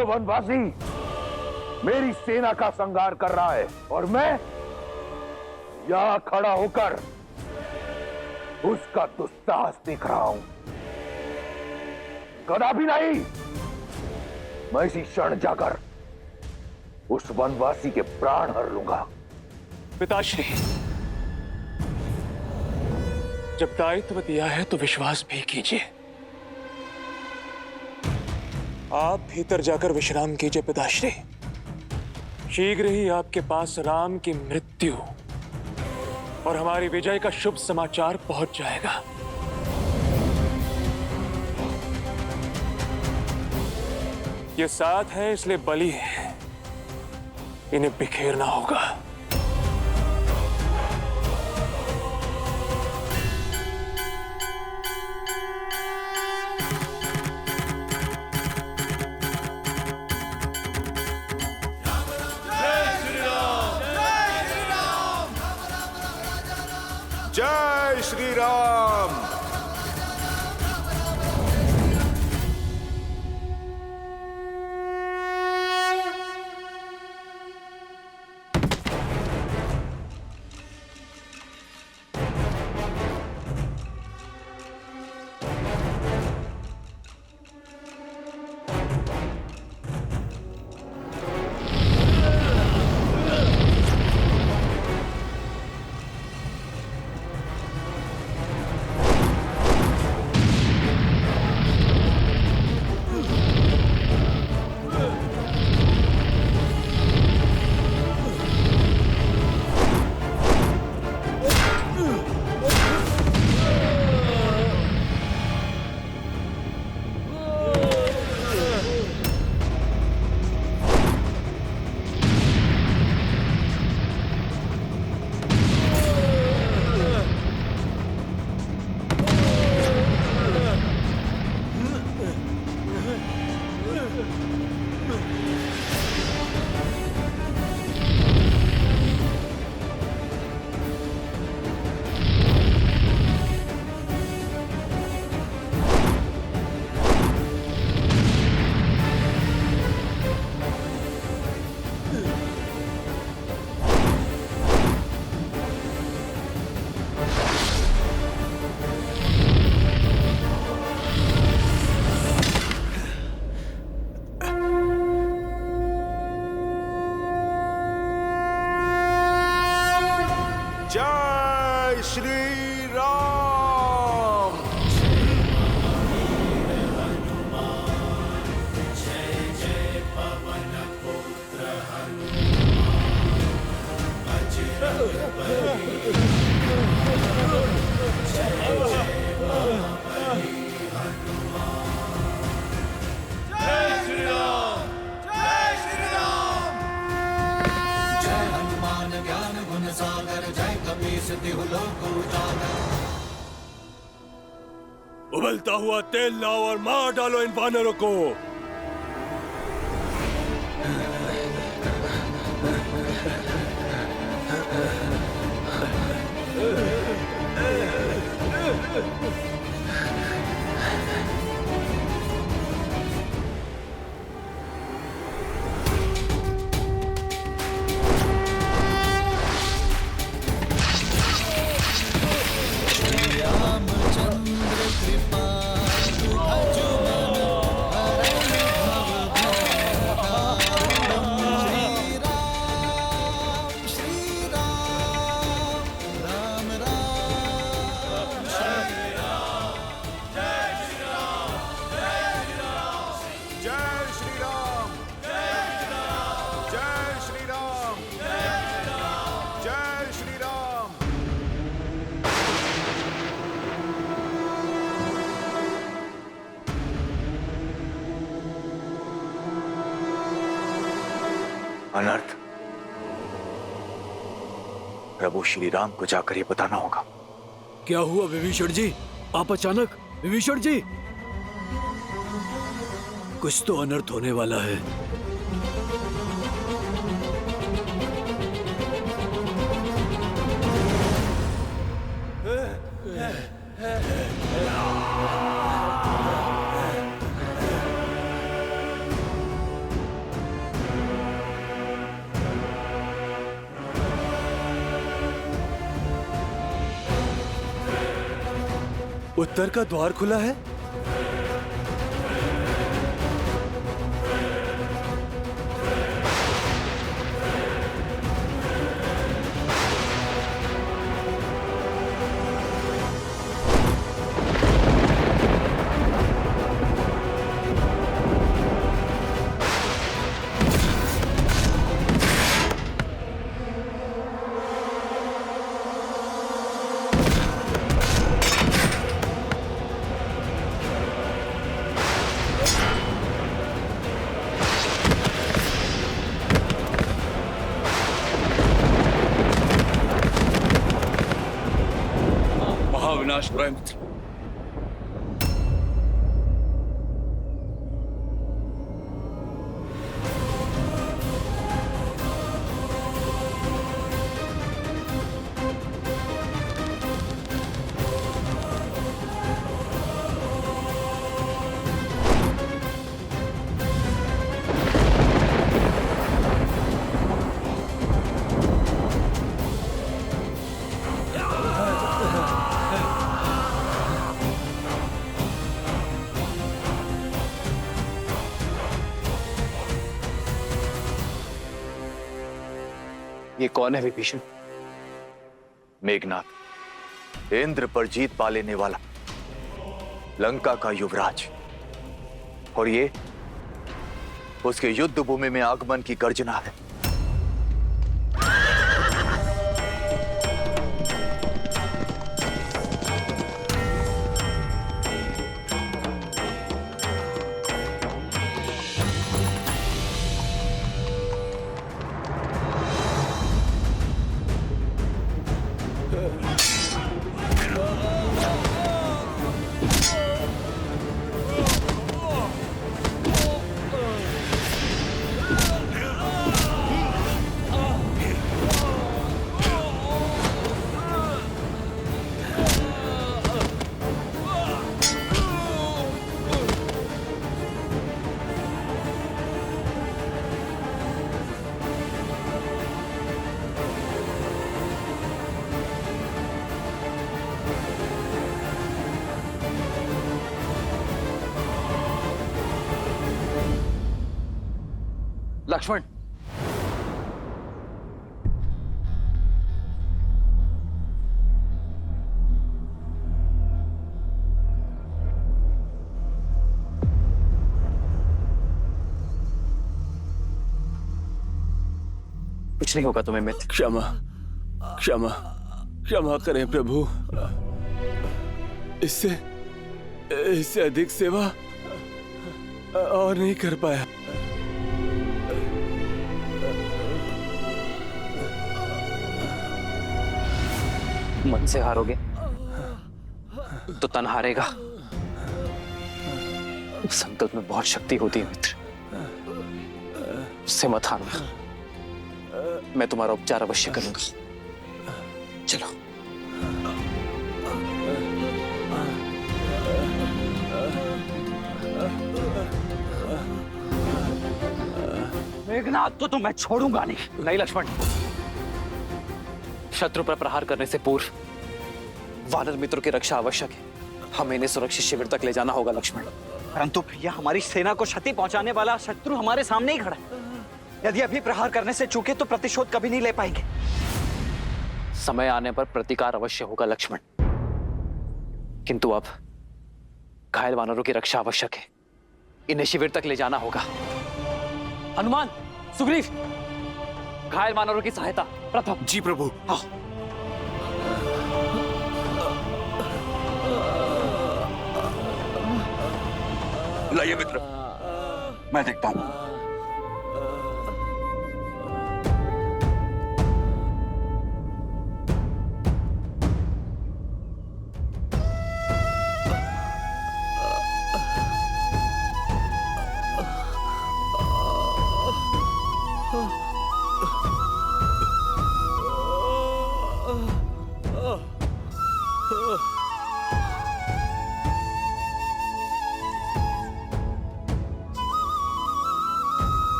वो वनवासी मेरी सेना का संहार कर रहा है और मैं यहां खड़ा होकर उसका दुस्साहस देख रहा हूं। कदापि नहीं, मैं इसी क्षण जाकर उस वनवासी के प्राण हर लूंगा। पिताश्री, जब दायित्व दिया है तो विश्वास भी कीजिए। आप भीतर जाकर विश्राम कीजिए पिताश्री। शीघ्र ही आपके पास राम की मृत्यु और हमारी विजय का शुभ समाचार पहुंच जाएगा। ये साथ है इसलिए बलि है, इन्हें बिखेरना होगा। जय श्री राम। जय श्री राम। जय जय पवन पुत्र हनुमान, बजरंग बली। जय जय महाबली हनुमान। जय श्री राम, जय श्री राम। जय हनुमान ज्ञान गुण सागर, जय कपीस तिहु लोक उजागर। उबलता हुआ तेल लाओ और मार डालो इन वानरों को। रामचंद्र कृपालु भजमन हरहि भव भय। श्री राम राम राम श्री राम। जय श्री राम, जय श्री राम। जय श्री राम, जय श्री राम, जय श्री राम। अनर्थ, प्रभु श्री राम को जाकर ये बताना होगा। क्या हुआ विभीषण जी? आप अचानक? विभीषण जी, कुछ तो अनर्थ होने वाला है। उत्तर का द्वार खुला है। महाविनाश प्रायमित्र, ये कौन है विभीषण? मेघनाथ, इंद्र पर जीत पा लेने वाला लंका का युवराज, और ये उसके युद्ध भूमि में आगमन की गर्जना है। लक्ष्मण, कुछ नहीं होगा तुम्हें मित्र। क्षमा क्षमा क्षमा करें प्रभु। इससे अधिक सेवा और नहीं कर पाया। मन से हारोगे तो तन हारेगा। संकल्प में बहुत शक्ति होती है मित्र, उससे मत हारना। मैं तुम्हारा उपचार अवश्य करूंगा। चलो। मेघनाथ को तो मैं छोड़ूंगा नहीं। नहीं लक्ष्मण, शत्रु पर प्रहार करने से पूर्व वानर मित्रों की रक्षा आवश्यक है। हमें इन्हें सुरक्षित शिविर तक ले जाना होगा लक्ष्मण। परंतु भैया, हमारी सेना को क्षति पहुंचाने वाला शत्रु हमारे सामने ही खड़ा है। यदि अभी प्रहार करने से चूके तो प्रतिशोध कभी नहीं ले पाएंगे। समय आने पर प्रतिकार अवश्य होगा लक्ष्मण, किंतु अब घायल वानरों की रक्षा आवश्यक है। इन्हें शिविर तक ले जाना होगा। हनुमान, सुग्रीव, घायल वानरों की सहायता प्रथम। जी प्रभु। हाँ। लाइए मित्र, मैं देखता हूं।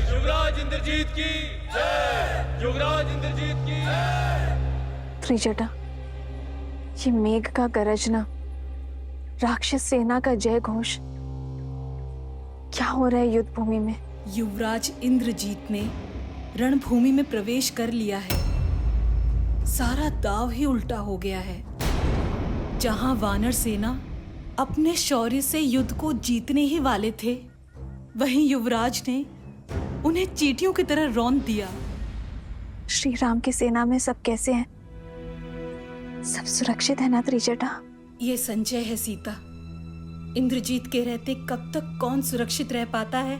युवराज इंद्रजीत की जय। युवराज इंद्रजीत की त्रिजटा, ये मेघ का गरजना, राक्षस सेना का जय घोष, क्या हो रहा है युद्ध भूमि में? युवराज इंद्रजीत ने रणभूमि में प्रवेश कर लिया है। सारा दाव ही उल्टा हो गया है। जहां वानर सेना अपने शौर्य से युद्ध को जीतने ही वाले थे, वहीं युवराज ने उन्हें चींटियों की तरह रौंद दिया। श्री राम की सेना में सब कैसे हैं? सब सुरक्षित है ना त्रिजटा? ये संचय है सीता। इंद्रजीत के रहते कब तक कौन सुरक्षित रह पाता है,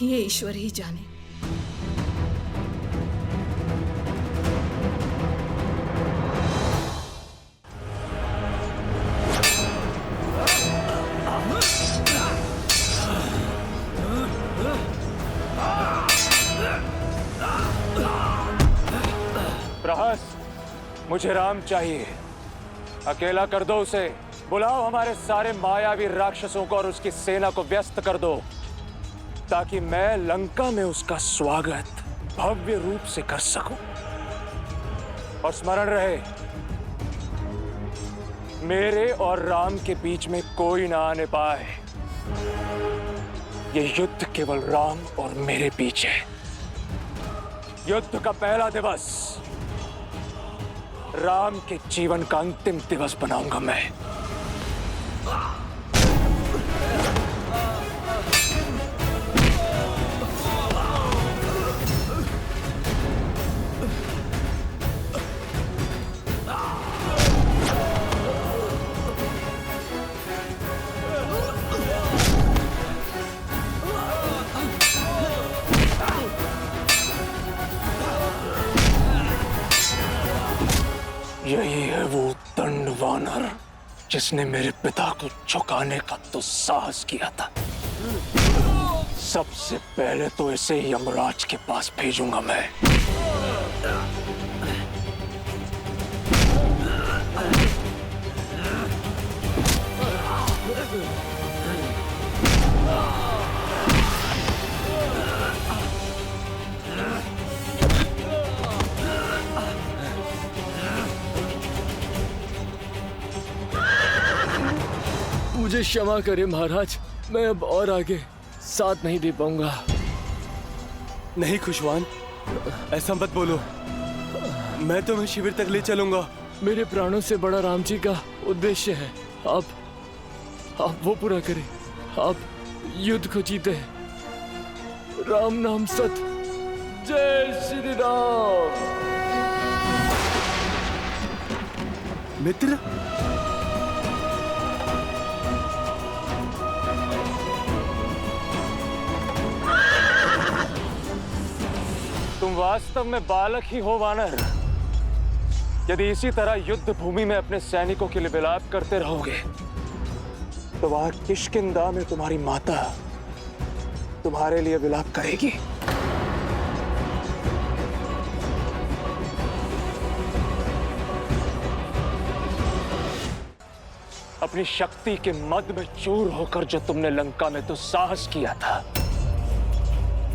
ये ईश्वर ही जाने। प्रहस, मुझे राम चाहिए। अकेला कर दो उसे। बुलाओ हमारे सारे मायावी राक्षसों को और उसकी सेना को व्यस्त कर दो, ताकि मैं लंका में उसका स्वागत भव्य रूप से कर सकूं। और स्मरण रहे, मेरे और राम के बीच में कोई ना आने पाए। ये युद्ध केवल राम और मेरे बीच है। युद्ध का पहला दिवस राम के जीवन का अंतिम दिवस बनाऊंगा मैं। यही है वो दंड वानर जिसने मेरे पिता को झुकाने का तो साहस किया था। सबसे पहले तो इसे यमराज के पास भेजूंगा मैं। मुझे क्षमा करें महाराज, मैं अब और आगे साथ नहीं दे पाऊंगा। नहीं खुशवान, ऐसा मत बोलो। मैं तुम्हें शिविर तक ले चलूंगा। मेरे प्राणों से बड़ा राम जी का उद्देश्य है। आप वो पूरा करें। आप युद्ध को जीते। राम नाम सत। जय श्री राम। मित्र, तुम वास्तव में बालक ही हो वानर। यदि इसी तरह युद्ध भूमि में अपने सैनिकों के लिए विलाप करते रहोगे, तो वहां किष्किंधा में तुम्हारी माता तुम्हारे लिए विलाप करेगी। अपनी शक्ति के मद में चूर होकर जो तुमने लंका में तो साहस किया था,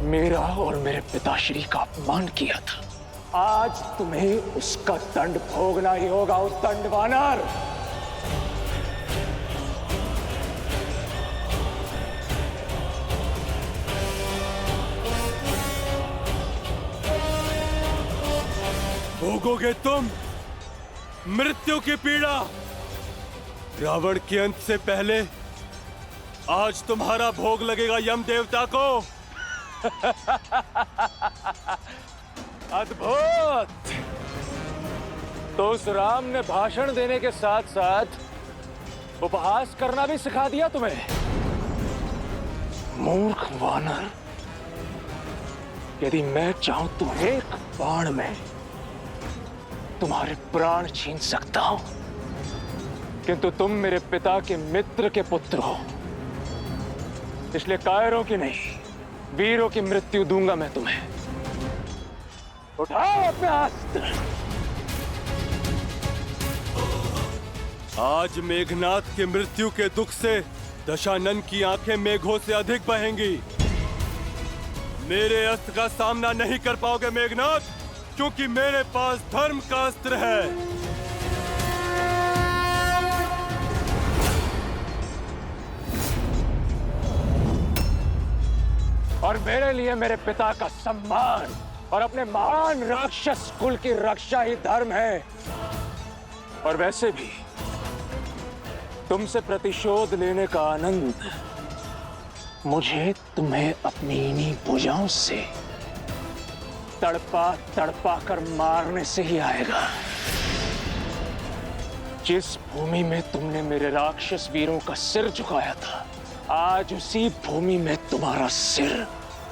मेरा और मेरे पिताश्री का अपमान किया था, आज तुम्हें उसका दंड भोगना ही होगा। उस दंड वानर। भोगोगे तुम मृत्यु की पीड़ा। रावण के अंत से पहले आज तुम्हारा भोग लगेगा यम देवता को। अद्भुत। तो उस राम ने भाषण देने के साथ साथ उपहास करना भी सिखा दिया तुम्हें। मूर्ख वानर, यदि मैं चाहूं तो एक बाण में तुम्हारे प्राण छीन सकता हूं, किंतु तुम मेरे पिता के मित्र के पुत्र हो, इसलिए कायरों की नहीं, वीरों की मृत्यु दूंगा मैं तुम्हें। उठाओ अपने अस्त्र। आज मेघनाथ की मृत्यु के दुख से दशानन की आंखें मेघों से अधिक बहेंगी। मेरे अस्त्र का सामना नहीं कर पाओगे मेघनाथ। क्योंकि मेरे पास धर्म का अस्त्र है। और मेरे लिए मेरे पिता का सम्मान और अपने महान राक्षस कुल की रक्षा ही धर्म है। और वैसे भी तुमसे प्रतिशोध लेने का आनंद मुझे तुम्हें अपनी इन्हीं भुजाओं से तड़पा तड़पा कर मारने से ही आएगा। जिस भूमि में तुमने मेरे राक्षस वीरों का सिर झुकाया था, आज उसी भूमि में तुम्हारा सिर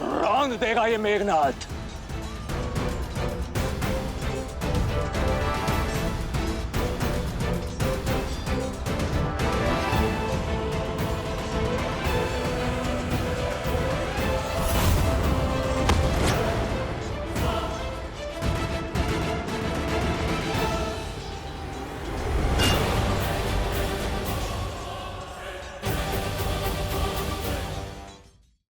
रौंद देगा ये मेघनाद।